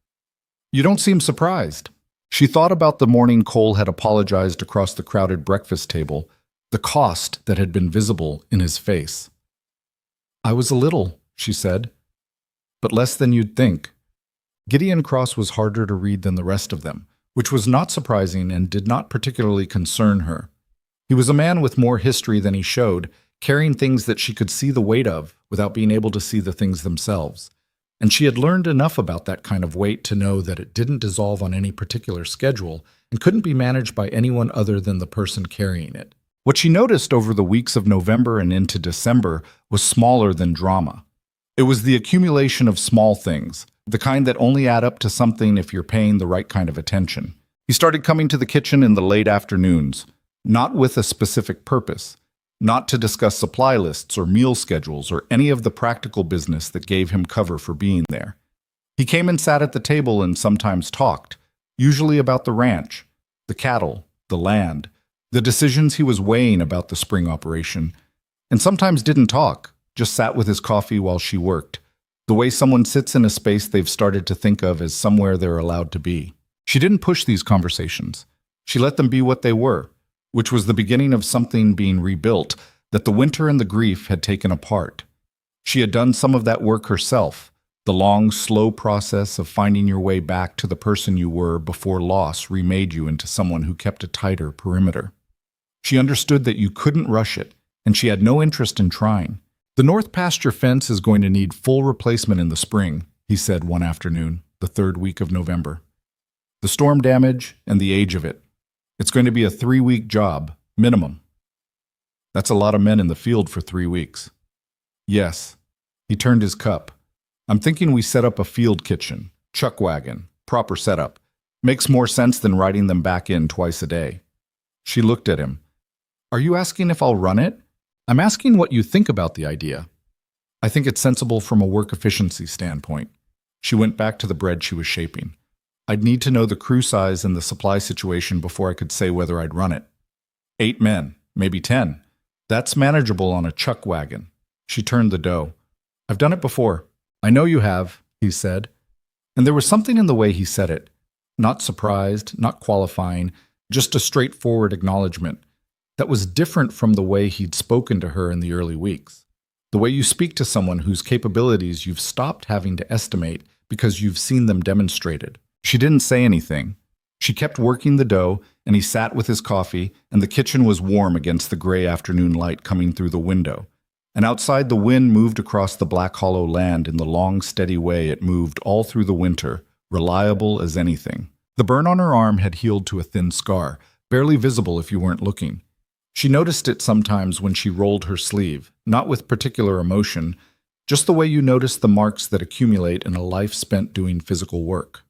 "You don't seem surprised." She thought about the morning Cole had apologized across the crowded breakfast table, the cost that had been visible in his face. "I was a little," she said, "but less than you'd think." Gideon Cross was harder to read than the rest of them, which was not surprising and did not particularly concern her. He was a man with more history than he showed, carrying things that she could see the weight of without being able to see the things themselves. And she had learned enough about that kind of weight to know that it didn't dissolve on any particular schedule and couldn't be managed by anyone other than the person carrying it. What she noticed over the weeks of November and into December was smaller than drama. It was the accumulation of small things, the kind that only add up to something if you're paying the right kind of attention. He started coming to the kitchen in the late afternoons, not with a specific purpose. not to discuss supply lists or meal schedules or any of the practical business that gave him cover for being there. He came and sat at the table and sometimes talked, usually about the ranch, the cattle, the land, the decisions he was weighing about the spring operation, and sometimes didn't talk, just sat with his coffee while she worked, the way someone sits in a space they've started to think of as somewhere they're allowed to be. She didn't push these conversations. She let them be what they were, which was the beginning of something being rebuilt that the winter and the grief had taken apart. She had done some of that work herself, the long, slow process of finding your way back to the person you were before loss remade you into someone who kept a tighter perimeter. She understood that you couldn't rush it, and she had no interest in trying. "The north pasture fence is going to need full replacement in the spring," he said one afternoon, the third week of November. "The storm damage and the age of it. It's going to be a 3-week job, minimum." "That's a lot of men in the field for 3 weeks." "Yes." He turned his cup. "I'm thinking we set up a field kitchen, chuck wagon, proper setup. Makes more sense than riding them back in twice a day." She looked at him. "Are you asking if I'll run it?" "I'm asking what you think about the idea." "I think it's sensible from a work efficiency standpoint." She went back to the bread she was shaping. "I'd need to know the crew size and the supply situation before I could say whether I'd run it. 8 men, maybe 10. That's manageable on a chuck wagon." She turned the dough. "I've done it before." "I know you have," he said. And there was something in the way he said it. Not surprised, not qualifying, just a straightforward acknowledgement. That was different from the way he'd spoken to her in the early weeks. The way you speak to someone whose capabilities you've stopped having to estimate because you've seen them demonstrated. She didn't say anything. She kept working the dough, and he sat with his coffee, and the kitchen was warm against the gray afternoon light coming through the window. And outside, the wind moved across the black hollow land in the long, steady way it moved all through the winter, reliable as anything. The burn on her arm had healed to a thin scar, barely visible if you weren't looking. She noticed it sometimes when she rolled her sleeve, not with particular emotion, just the way you notice the marks that accumulate in a life spent doing physical work.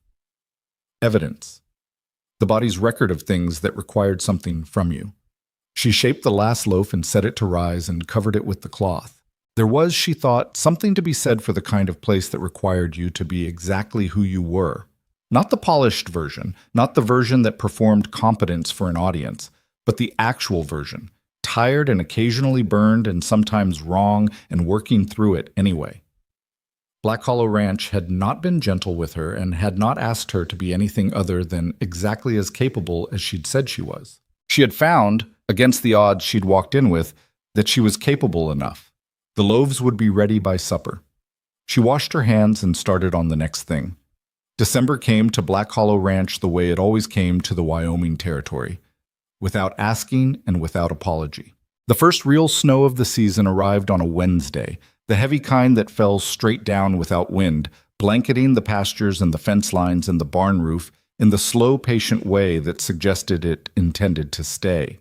Evidence. The body's record of things that required something from you. She shaped the last loaf and set it to rise and covered it with the cloth. There was, she thought, something to be said for the kind of place that required you to be exactly who you were. Not the polished version, not the version that performed competence for an audience, but the actual version, tired and occasionally burned and sometimes wrong and working through it anyway. Black Hollow Ranch had not been gentle with her and had not asked her to be anything other than exactly as capable as she'd said she was. She had found, against the odds she'd walked in with, that she was capable enough. The loaves would be ready by supper. She washed her hands and started on the next thing. December came to Black Hollow Ranch the way it always came to the Wyoming Territory, without asking and without apology. The first real snow of the season arrived on a Wednesday, the heavy kind that fell straight down without wind, blanketing the pastures and the fence lines and the barn roof in the slow, patient way that suggested it intended to stay.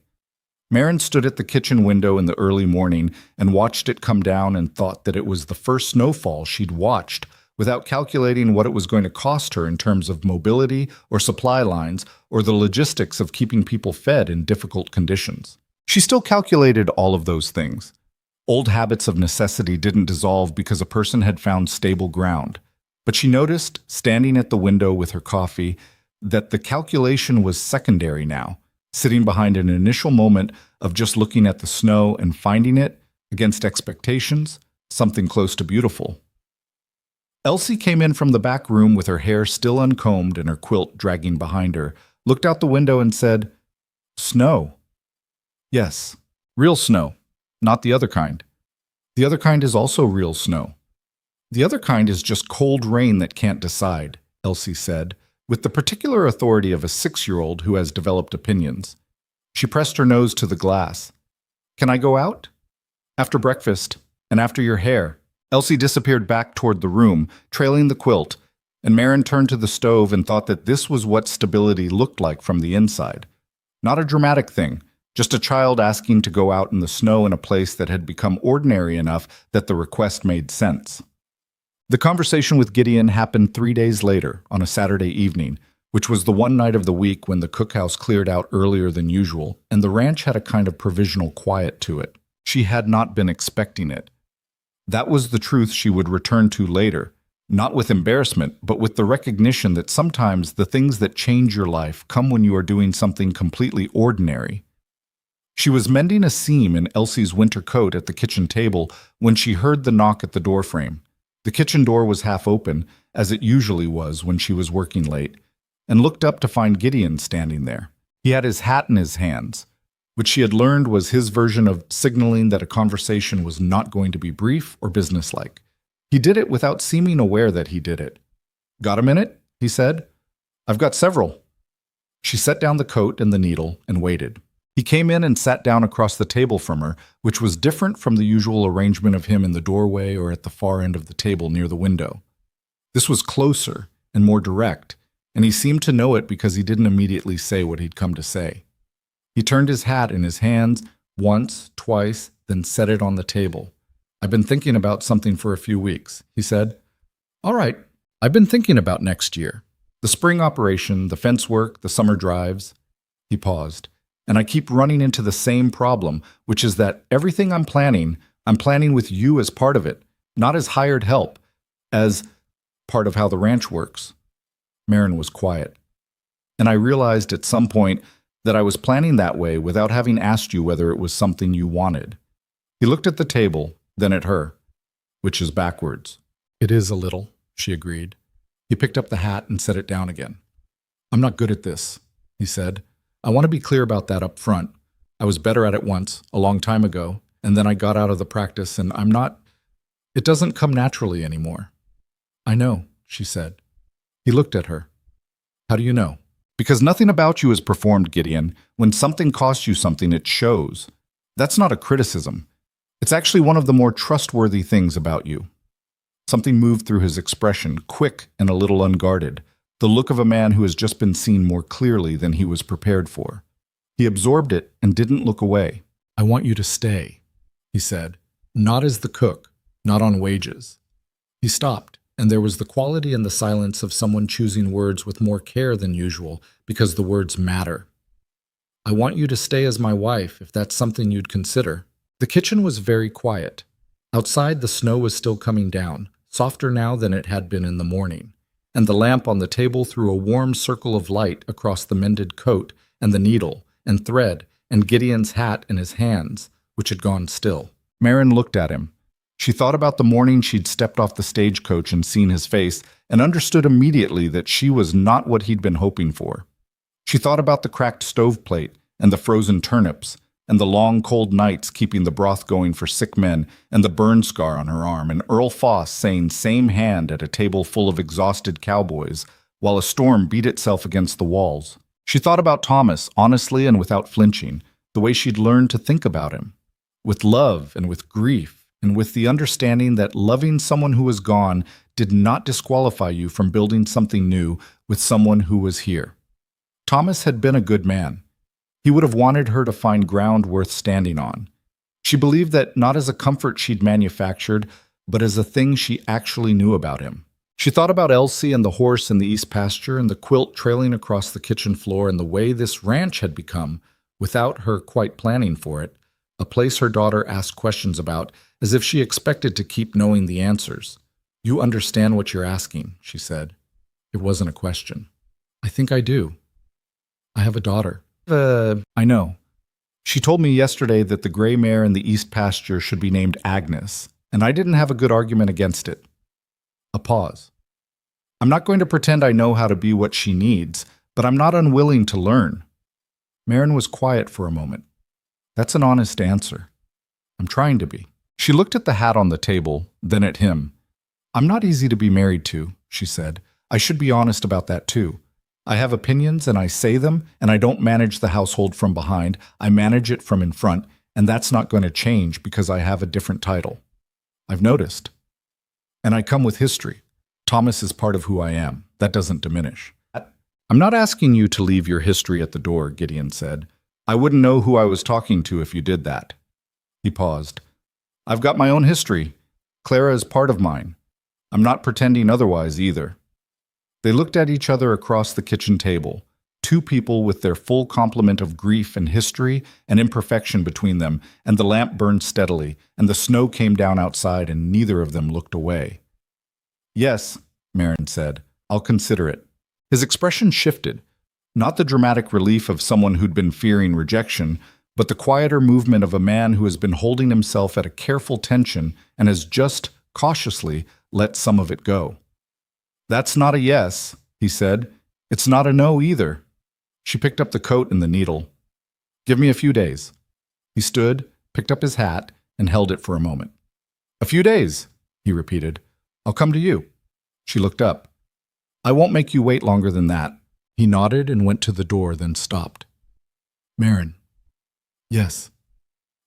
Maren stood at the kitchen window in the early morning and watched it come down and thought that it was the first snowfall she'd watched, without calculating what it was going to cost her in terms of mobility or supply lines or the logistics of keeping people fed in difficult conditions. She still calculated all of those things. Old habits of necessity didn't dissolve because a person had found stable ground. But she noticed, standing at the window with her coffee, that the calculation was secondary now, sitting behind an initial moment of just looking at the snow and finding it, against expectations, something close to beautiful. Elsie came in from the back room with her hair still uncombed and her quilt dragging behind her, looked out the window and said, "Snow." "Yes, real snow, not the other kind. The other kind is also real snow. The other kind is just cold rain that can't decide," Elsie said, with the particular authority of a 6-year-old who has developed opinions. She pressed her nose to the glass. "Can I go out?" "After breakfast, and after your hair." Elsie disappeared back toward the room, trailing the quilt, and Maren turned to the stove and thought that this was what stability looked like from the inside. Not a dramatic thing, just a child asking to go out in the snow in a place that had become ordinary enough that the request made sense. The conversation with Gideon happened 3 days later, on a Saturday evening, which was the one night of the week when the cookhouse cleared out earlier than usual, and the ranch had a kind of provisional quiet to it. She had not been expecting it. That was the truth she would return to later, not with embarrassment, but with the recognition that sometimes the things that change your life come when you are doing something completely ordinary. She was mending a seam in Elsie's winter coat at the kitchen table when she heard the knock at the doorframe. The kitchen door was half open, as it usually was when she was working late, and looked up to find Gideon standing there. He had his hat in his hands, which she had learned was his version of signaling that a conversation was not going to be brief or businesslike. He did it without seeming aware that he did it. "Got a minute?" he said. "I've got several." She set down the coat and the needle and waited. He came in and sat down across the table from her, which was different from the usual arrangement of him in the doorway or at the far end of the table near the window. This was closer and more direct, and he seemed to know it because he didn't immediately say what he'd come to say. He turned his hat in his hands once, twice, then set it on the table. "I've been thinking about something for a few weeks," he said. "All right, I've been thinking about next year. The spring operation, the fence work, the summer drives." He paused. "And I keep running into the same problem, which is that everything I'm planning with you as part of it, not as hired help, as part of how the ranch works." Marin was quiet. "And I realized at some point that I was planning that way without having asked you whether it was something you wanted." He looked at the table, then at her. "Which is backwards." "It is a little," she agreed. He picked up the hat and set it down again. "I'm not good at this," he said. "I want to be clear about that up front. I was better at it once, a long time ago, and then I got out of the practice, and it doesn't come naturally anymore." "I know," she said. He looked at her. "How do you know?" "Because nothing about you is performed, Gideon. When something costs you something, it shows. That's not a criticism. It's actually one of the more trustworthy things about you." Something moved through his expression, quick and a little unguarded, the look of a man who has just been seen more clearly than he was prepared for. He absorbed it and didn't look away. "I want you to stay," he said. "Not as the cook, not on wages." He stopped, and there was the quality in the silence of someone choosing words with more care than usual because the words matter. "I want you to stay as my wife, if that's something you'd consider." The kitchen was very quiet. Outside, the snow was still coming down, softer now than it had been in the morning, and the lamp on the table threw a warm circle of light across the mended coat and the needle and thread and Gideon's hat in his hands, which had gone still. Marin looked at him. She thought about the morning she'd stepped off the stagecoach and seen his face and understood immediately that she was not what he'd been hoping for. She thought about the cracked stoveplate and the frozen turnips and the long, cold nights keeping the broth going for sick men and the burn scar on her arm and Earl Foss saying "same hand" at a table full of exhausted cowboys while a storm beat itself against the walls. She thought about Thomas, honestly and without flinching, the way she'd learned to think about him, with love and with grief, and with the understanding that loving someone who was gone did not disqualify you from building something new with someone who was here. Thomas had been a good man. He would have wanted her to find ground worth standing on. She believed that not as a comfort she'd manufactured, but as a thing she actually knew about him. She thought about Elsie and the horse in the east pasture and the quilt trailing across the kitchen floor and the way this ranch had become, without her quite planning for it, a place her daughter asked questions about as if she expected to keep knowing the answers. "You understand what you're asking," she said. It wasn't a question. "I think I do. I have a daughter." I know. She told me yesterday that the gray mare in the east pasture should be named Agnes, and I didn't have a good argument against it." A pause. "I'm not going to pretend I know how to be what she needs, but I'm not unwilling to learn." Marin was quiet for a moment. "That's an honest answer." "I'm trying to be." She looked at the hat on the table, then at him. "I'm not easy to be married to," she said. "I should be honest about that too. I have opinions and I say them, and I don't manage the household from behind. I manage it from in front, and that's not going to change because I have a different title. I've noticed. And I come with history. Thomas is part of who I am. That doesn't diminish." "I'm not asking you to leave your history at the door," Gideon said. "I wouldn't know who I was talking to if you did that." He paused. "I've got my own history. Clara is part of mine. I'm not pretending otherwise either." They looked at each other across the kitchen table, two people with their full complement of grief and history and imperfection between them, and the lamp burned steadily, and the snow came down outside, and neither of them looked away. "Yes," Marin said, "I'll consider it." His expression shifted, not the dramatic relief of someone who'd been fearing rejection, but the quieter movement of a man who has been holding himself at a careful tension and has just, cautiously, let some of it go. "That's not a yes," he said. "It's not a no either." She picked up the coat and the needle. "Give me a few days." He stood, picked up his hat, and held it for a moment. "A few days," he repeated. "I'll come to you." She looked up. "I won't make you wait longer than that." He nodded and went to the door, then stopped. "Marin." "Yes."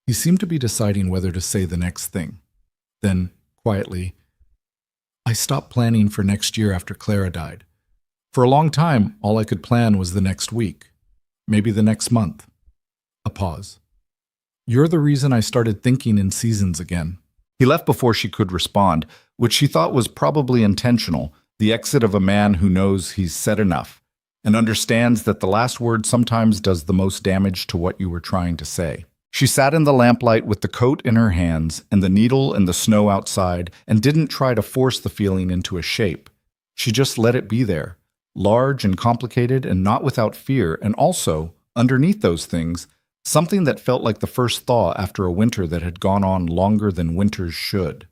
He seemed to be deciding whether to say the next thing. Then, quietly, "I stopped planning for next year after Clara died. For a long time, all I could plan was the next week, maybe the next month." A pause. "You're the reason I started thinking in seasons again." He left before she could respond, which she thought was probably intentional, the exit of a man who knows he's said enough and understands that the last word sometimes does the most damage to what you were trying to say. She sat in the lamplight with the coat in her hands and the needle and the snow outside, and didn't try to force the feeling into a shape. She just let it be there, large and complicated and not without fear, and also, underneath those things, something that felt like the first thaw after a winter that had gone on longer than winters should.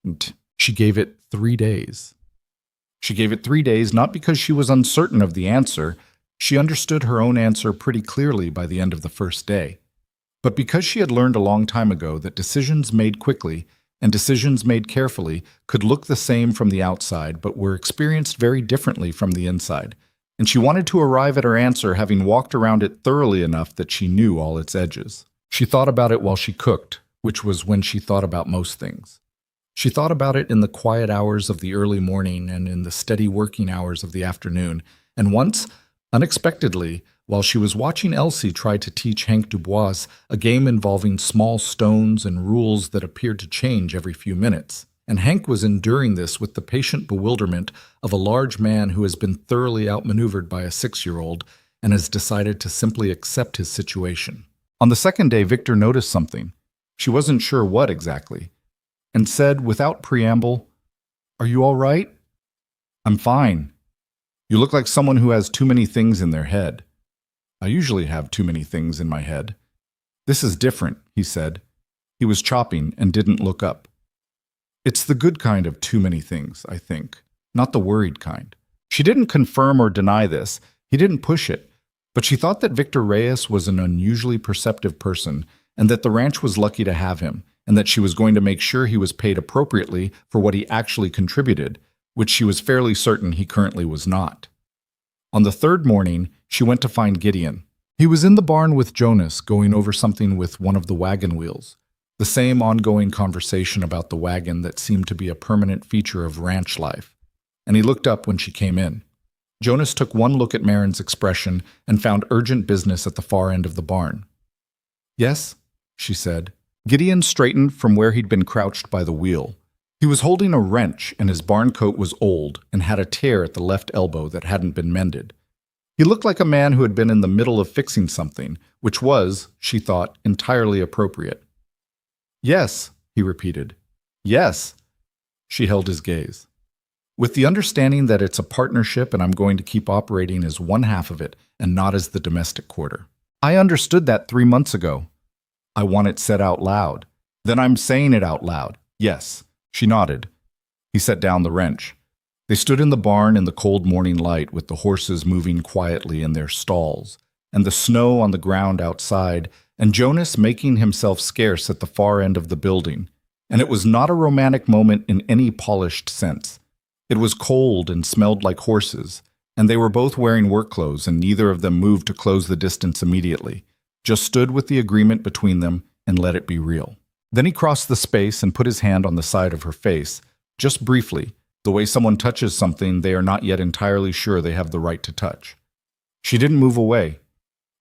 And she gave it 3 days. She gave it 3 days not because she was uncertain of the answer. She understood her own answer pretty clearly by the end of the first day. But because she had learned a long time ago that decisions made quickly and decisions made carefully could look the same from the outside but were experienced very differently from the inside, and she wanted to arrive at her answer having walked around it thoroughly enough that she knew all its edges. She thought about it while she cooked, which was when she thought about most things. She thought about it in the quiet hours of the early morning and in the steady working hours of the afternoon, and once, unexpectedly, while she was watching Elsie try to teach Hank Dubois a game involving small stones and rules that appeared to change every few minutes. And Hank was enduring this with the patient bewilderment of a large man who has been thoroughly outmaneuvered by a 6-year-old and has decided to simply accept his situation. On the second day, Victor noticed something. She wasn't sure what exactly, and said without preamble, "Are you all right?" "I'm fine. You look like someone who has too many things in their head." "I usually have too many things in my head." "This is different," he said. He was chopping and didn't look up. "It's the good kind of too many things, I think, not the worried kind." She didn't confirm or deny this. He didn't push it. But she thought that Victor Reyes was an unusually perceptive person and that the ranch was lucky to have him, and that she was going to make sure he was paid appropriately for what he actually contributed, which she was fairly certain he currently was not. On the third morning, she went to find Gideon. He was in the barn with Jonas, going over something with one of the wagon wheels. The same ongoing conversation about the wagon that seemed to be a permanent feature of ranch life. And he looked up when she came in. Jonas took one look at Marin's expression and found urgent business at the far end of the barn. "Yes?" she said. Gideon straightened from where he'd been crouched by the wheel. He was holding a wrench, and his barn coat was old and had a tear at the left elbow that hadn't been mended. He looked like a man who had been in the middle of fixing something, which was, she thought, entirely appropriate. "Yes," he repeated. "Yes." She held his gaze. "With the understanding that it's a partnership and I'm going to keep operating as one half of it and not as the domestic quarter. I understood that 3 months ago. I want it said out loud. Then I'm saying it out loud. Yes." She nodded. He set down the wrench. They stood in the barn in the cold morning light with the horses moving quietly in their stalls, and the snow on the ground outside, and Jonas making himself scarce at the far end of the building. And it was not a romantic moment in any polished sense. It was cold and smelled like horses, and they were both wearing work clothes, and neither of them moved to close the distance immediately, just stood with the agreement between them and let it be real. Then he crossed the space and put his hand on the side of her face, just briefly, the way someone touches something they are not yet entirely sure they have the right to touch. She didn't move away.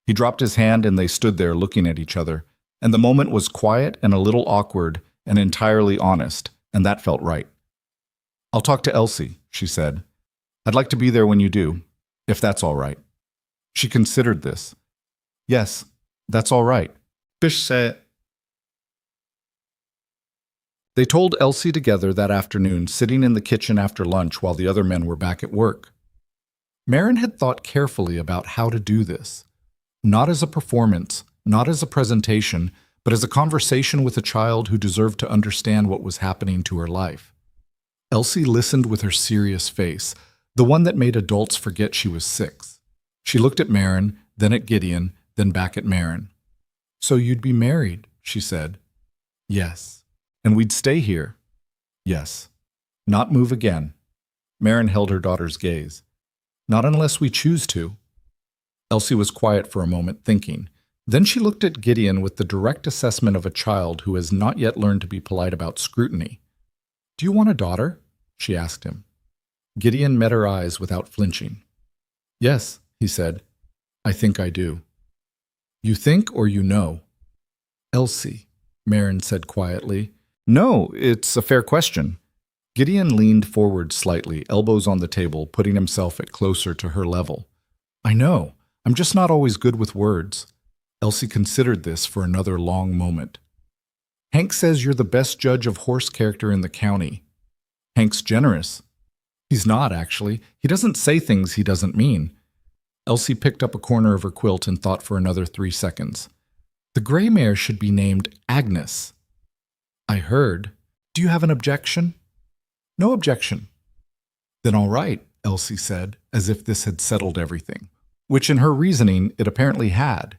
He dropped his hand and they stood there looking at each other, and the moment was quiet and a little awkward and entirely honest, and that felt right. "I'll talk to Elsie," she said. "I'd like to be there when you do, if that's all right." She considered this. Yes, that's all right. Bish said. They told Elsie together that afternoon, sitting in the kitchen after lunch while the other men were back at work. Marin had thought carefully about how to do this. Not as a performance, not as a presentation, but as a conversation with a child who deserved to understand what was happening to her life. Elsie listened with her serious face, the one that made adults forget she was 6. She looked at Marin, then at Gideon, then back at Marin. "So you'd be married," she said. "Yes." "And we'd stay here?" "Yes." "Not move again?" Marin held her daughter's gaze. "Not unless we choose to." Elsie was quiet for a moment, thinking. Then she looked at Gideon with the direct assessment of a child who has not yet learned to be polite about scrutiny. "Do you want a daughter?" she asked him. Gideon met her eyes without flinching. "Yes," he said. "I think I do." "You think or you know?" "Elsie," Marin said quietly. "No, it's a fair question." Gideon leaned forward slightly, elbows on the table, putting himself at closer to her level. "I know. I'm just not always good with words." Elsie considered this for another long moment. "Hank says you're the best judge of horse character in the county." "Hank's generous." "He's not, actually. He doesn't say things he doesn't mean." Elsie picked up a corner of her quilt and thought for another 3 seconds. "The gray mare should be named Agnes." "I heard. Do you have an objection?" "No objection." "Then all right," Elsie said, as if this had settled everything, which in her reasoning it apparently had.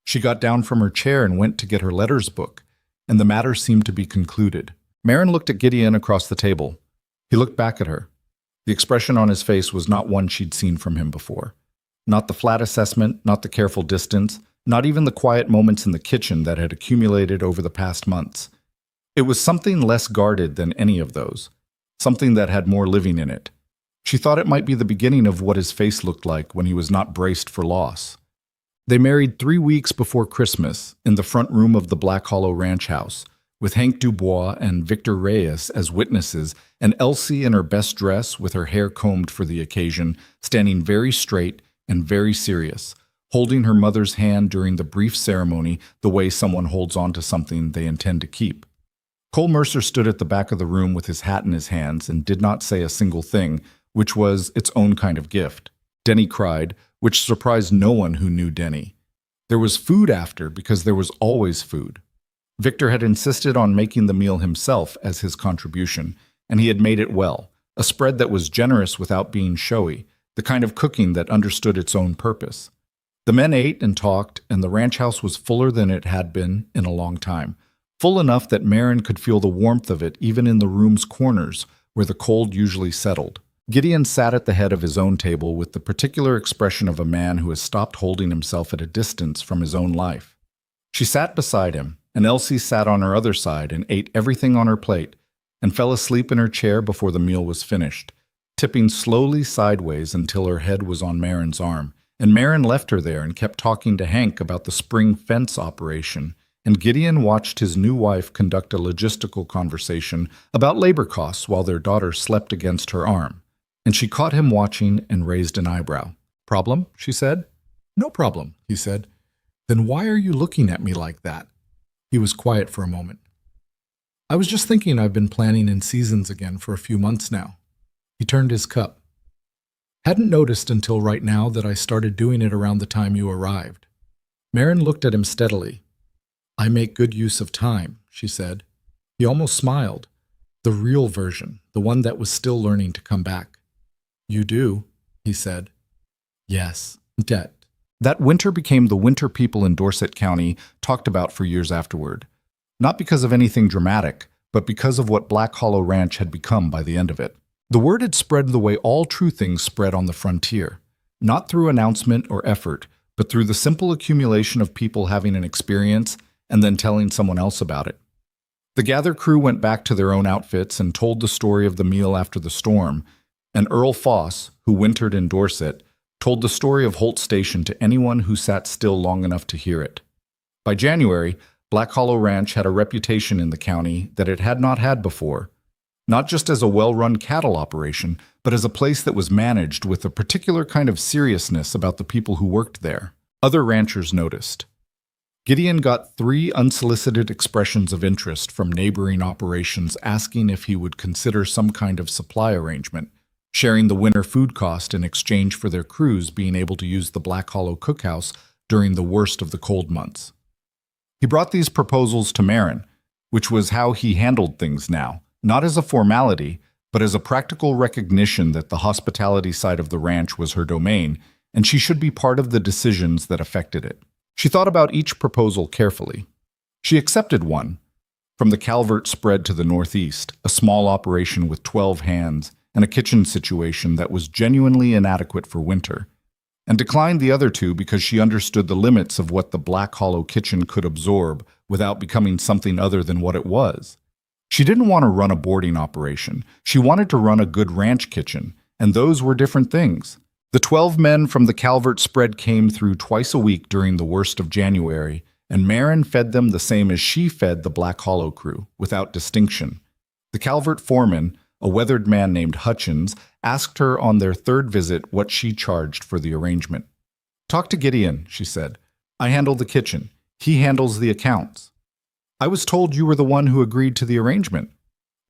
She got down from her chair and went to get her letters book, and the matter seemed to be concluded. Marin looked at Gideon across the table. He looked back at her. The expression on his face was not one she'd seen from him before. Not the flat assessment, not the careful distance, not even the quiet moments in the kitchen that had accumulated over the past months. It was something less guarded than any of those, something that had more living in it. She thought it might be the beginning of what his face looked like when he was not braced for loss. They married 3 weeks before Christmas in the front room of the Black Hollow Ranch house, with Hank Dubois and Victor Reyes as witnesses, and Elsie in her best dress with her hair combed for the occasion, standing very straight and very serious, holding her mother's hand during the brief ceremony the way someone holds on to something they intend to keep. Cole Mercer stood at the back of the room with his hat in his hands and did not say a single thing, which was its own kind of gift. Denny cried, which surprised no one who knew Denny. There was food after because there was always food. Victor had insisted on making the meal himself as his contribution, and he had made it well, a spread that was generous without being showy, the kind of cooking that understood its own purpose. The men ate and talked, and the ranch house was fuller than it had been in a long time, full enough that Marin could feel the warmth of it even in the room's corners where the cold usually settled. Gideon sat at the head of his own table with the particular expression of a man who has stopped holding himself at a distance from his own life. She sat beside him, and Elsie sat on her other side and ate everything on her plate and fell asleep in her chair before the meal was finished, tipping slowly sideways until her head was on Marin's arm, and Marin left her there and kept talking to Hank about the spring fence operation, and Gideon watched his new wife conduct a logistical conversation about labor costs while their daughter slept against her arm. And she caught him watching and raised an eyebrow. "Problem?" she said. "No problem," he said. "Then why are you looking at me like that?" He was quiet for a moment. "I was just thinking I've been planning in seasons again for a few months now." He turned his cup. "Hadn't noticed until right now that I started doing it around the time you arrived." Marin looked at him steadily. "I make good use of time," she said. He almost smiled. The real version, the one that was still learning to come back. "You do," he said. "Yes, debt." That winter became the winter people in Dorset County talked about for years afterward. Not because of anything dramatic, but because of what Black Hollow Ranch had become by the end of it. The word had spread the way all true things spread on the frontier, not through announcement or effort, but through the simple accumulation of people having an experience and then telling someone else about it. The Gather crew went back to their own outfits and told the story of the meal after the storm, and Earl Foss, who wintered in Dorset, told the story of Holt Station to anyone who sat still long enough to hear it. By January, Black Hollow Ranch had a reputation in the county that it had not had before, not just as a well-run cattle operation, but as a place that was managed with a particular kind of seriousness about the people who worked there. Other ranchers noticed. Gideon got 3 unsolicited expressions of interest from neighboring operations asking if he would consider some kind of supply arrangement, sharing the winter food cost in exchange for their crews being able to use the Black Hollow cookhouse during the worst of the cold months. He brought these proposals to Marin, which was how he handled things now, not as a formality, but as a practical recognition that the hospitality side of the ranch was her domain, and she should be part of the decisions that affected it. She thought about each proposal carefully. She accepted one, from the Calvert spread to the northeast, a small operation with 12 hands and a kitchen situation that was genuinely inadequate for winter, and declined the other 2 because she understood the limits of what the Black Hollow kitchen could absorb without becoming something other than what it was. She didn't want to run a boarding operation. She wanted to run a good ranch kitchen, and those were different things. The 12 men from the Calvert spread came through twice a week during the worst of January, and Marin fed them the same as she fed the Black Hollow crew, without distinction. The Calvert foreman, a weathered man named Hutchins, asked her on their 3rd visit what she charged for the arrangement. "Talk to Gideon," she said. "I handle the kitchen. He handles the accounts." "I was told you were the one who agreed to the arrangement."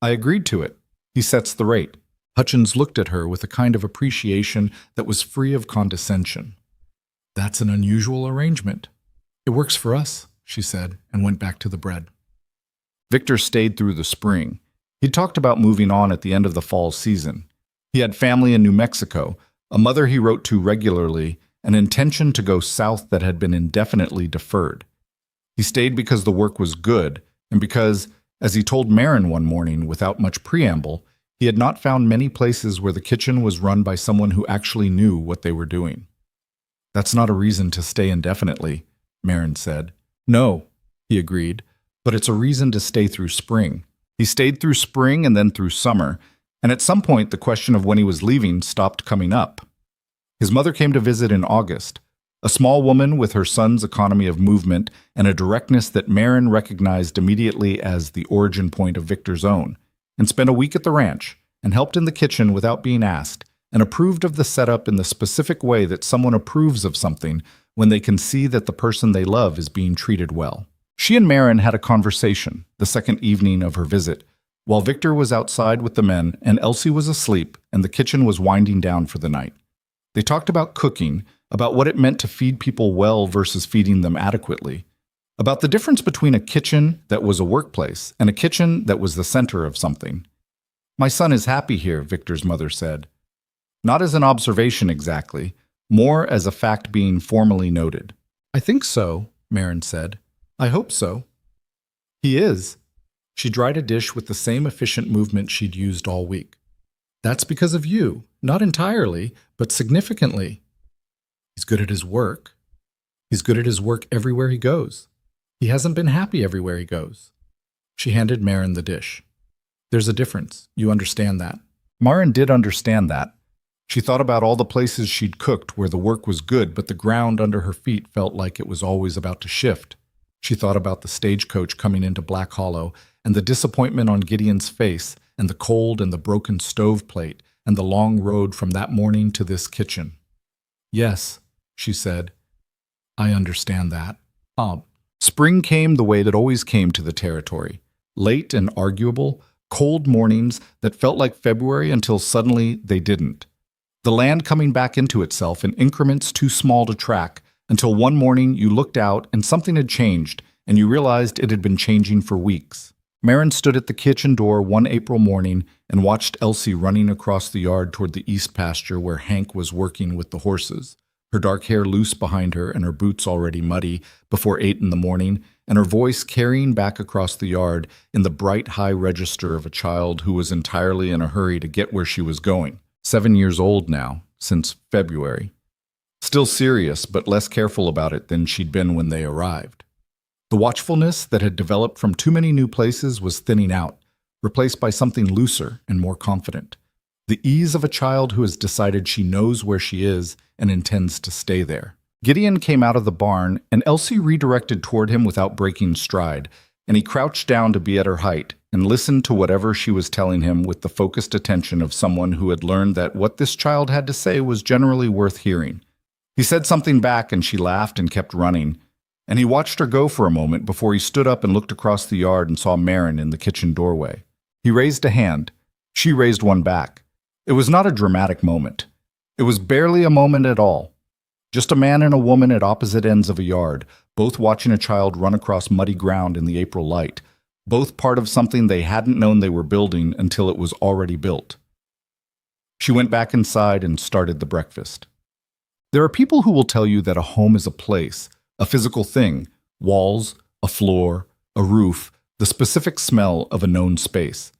"I agreed to it. He sets the rate." Hutchins looked at her with a kind of appreciation that was free of condescension. "That's an unusual arrangement." "It works for us," she said, and went back to the bread. Victor stayed through the spring. He talked about moving on at the end of the fall season. He had family in New Mexico, a mother he wrote to regularly, an intention to go south that had been indefinitely deferred. He stayed because the work was good, and because, as he told Marin one morning without much preamble, he had not found many places where the kitchen was run by someone who actually knew what they were doing. "That's not a reason to stay indefinitely," Marin said. "No," he agreed, "but it's a reason to stay through spring." He stayed through spring and then through summer, and at some point the question of when he was leaving stopped coming up. His mother came to visit in August, a small woman with her son's economy of movement and a directness that Marin recognized immediately as the origin point of Victor's own, and spent a week at the ranch, and helped in the kitchen without being asked, and approved of the setup in the specific way that someone approves of something when they can see that the person they love is being treated well. She and Marin had a conversation, the second evening of her visit, while Victor was outside with the men and Elsie was asleep and the kitchen was winding down for the night. They talked about cooking, about what it meant to feed people well versus feeding them adequately, about the difference between a kitchen that was a workplace and a kitchen that was the center of something. "My son is happy here," Victor's mother said. Not as an observation exactly, more as a fact being formally noted. "I think so," Marin said. "I hope so." "He is." She dried a dish with the same efficient movement she'd used all week. "That's because of you. Not entirely, but significantly. He's good at his work. He's good at his work everywhere he goes. He hasn't been happy everywhere he goes." She handed Marin the dish. "There's a difference. You understand that." Marin did understand that. She thought about all the places she'd cooked where the work was good, but the ground under her feet felt like it was always about to shift. She thought about the stagecoach coming into Black Hollow, and the disappointment on Gideon's face, and the cold and the broken stoveplate, and the long road from that morning to this kitchen. "Yes," she said, "I understand that." Spring came the way it always came to the territory. Late and arguable, cold mornings that felt like February until suddenly they didn't. The land coming back into itself in increments too small to track, until one morning you looked out and something had changed, and you realized it had been changing for weeks. Marin stood at the kitchen door one April morning and watched Elsie running across the yard toward the east pasture where Hank was working with the horses, her dark hair loose behind her and her boots already muddy before 8 in the morning, and her voice carrying back across the yard in the bright high register of a child who was entirely in a hurry to get where she was going. 7 years old now, since February. Still serious, but less careful about it than she'd been when they arrived. The watchfulness that had developed from too many new places was thinning out, replaced by something looser and more confident. The ease of a child who has decided she knows where she is and intends to stay there. Gideon came out of the barn, and Elsie redirected toward him without breaking stride, and he crouched down to be at her height, and listened to whatever she was telling him with the focused attention of someone who had learned that what this child had to say was generally worth hearing. He said something back and she laughed and kept running, and he watched her go for a moment before he stood up and looked across the yard and saw Marin in the kitchen doorway. He raised a hand. She raised one back. It was not a dramatic moment. It was barely a moment at all. Just a man and a woman at opposite ends of a yard, both watching a child run across muddy ground in the April light, both part of something they hadn't known they were building until it was already built. She went back inside and started the breakfast. There are people who will tell you that a home is a place, a physical thing, walls, a floor, a roof, the specific smell of a known space.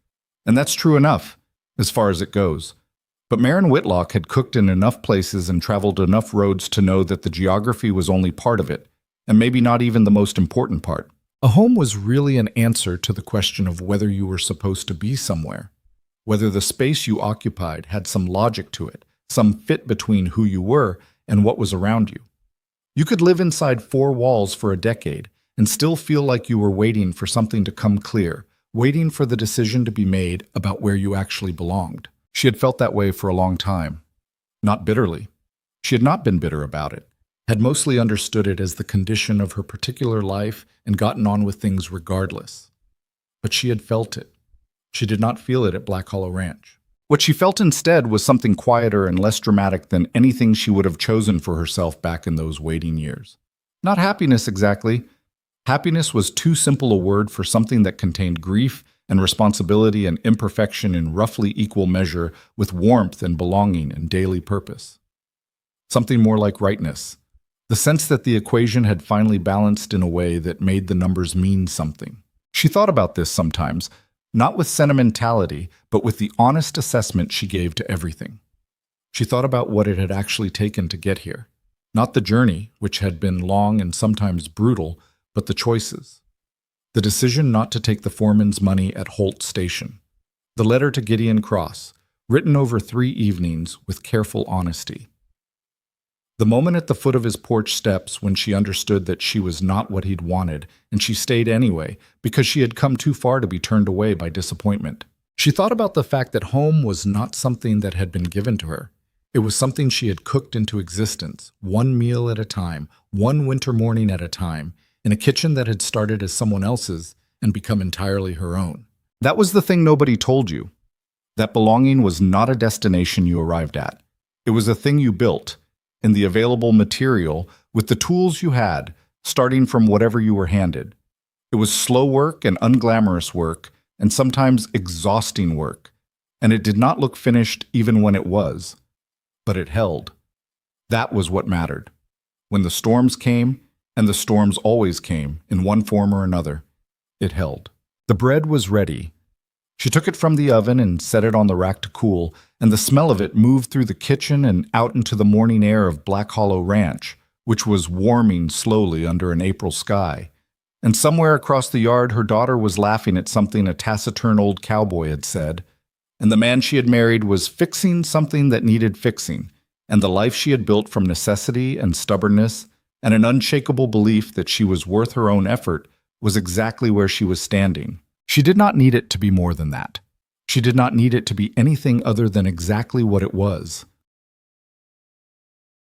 And that's true enough, as far as it goes. But Marin Whitlock had cooked in enough places and traveled enough roads to know that the geography was only part of it, and maybe not even the most important part. A home was really an answer to the question of whether you were supposed to be somewhere, whether the space you occupied had some logic to it, some fit between who you were and what was around you. You could live inside four walls for a decade and still feel like you were waiting for something to come clear, waiting for the decision to be made about where you actually belonged. She had felt that way for a long time. Not bitterly. She had not been bitter about it, had mostly understood it as the condition of her particular life and gotten on with things regardless. But she had felt it. She did not feel it at Black Hollow Ranch. What she felt instead was something quieter and less dramatic than anything she would have chosen for herself back in those waiting years. Not happiness exactly. Happiness was too simple a word for something that contained grief and responsibility and imperfection in roughly equal measure, with warmth and belonging and daily purpose. Something more like rightness, the sense that the equation had finally balanced in a way that made the numbers mean something. She thought about this sometimes, not with sentimentality, but with the honest assessment she gave to everything. She thought about what it had actually taken to get here, not the journey, which had been long and sometimes brutal, but the choices. The decision not to take the foreman's money at Holt Station. The letter to Gideon Cross, written over 3 evenings with careful honesty. The moment at the foot of his porch steps when she understood that she was not what he'd wanted, and she stayed anyway because she had come too far to be turned away by disappointment. She thought about the fact that home was not something that had been given to her. It was something she had cooked into existence, one meal at a time, one winter morning at a time, in a kitchen that had started as someone else's and become entirely her own. That was the thing nobody told you. That belonging was not a destination you arrived at. It was a thing you built, in the available material, with the tools you had, starting from whatever you were handed. It was slow work and unglamorous work, and sometimes exhausting work, and it did not look finished even when it was. But it held. That was what mattered. When the storms came, and the storms always came, in one form or another, it held. The bread was ready. She took it from the oven and set it on the rack to cool, and the smell of it moved through the kitchen and out into the morning air of Black Hollow Ranch, which was warming slowly under an April sky. And somewhere across the yard, her daughter was laughing at something a taciturn old cowboy had said, and the man she had married was fixing something that needed fixing, and the life she had built from necessity and stubbornness and an unshakable belief that she was worth her own effort was exactly where she was standing. She did not need it to be more than that. She did not need it to be anything other than exactly what it was.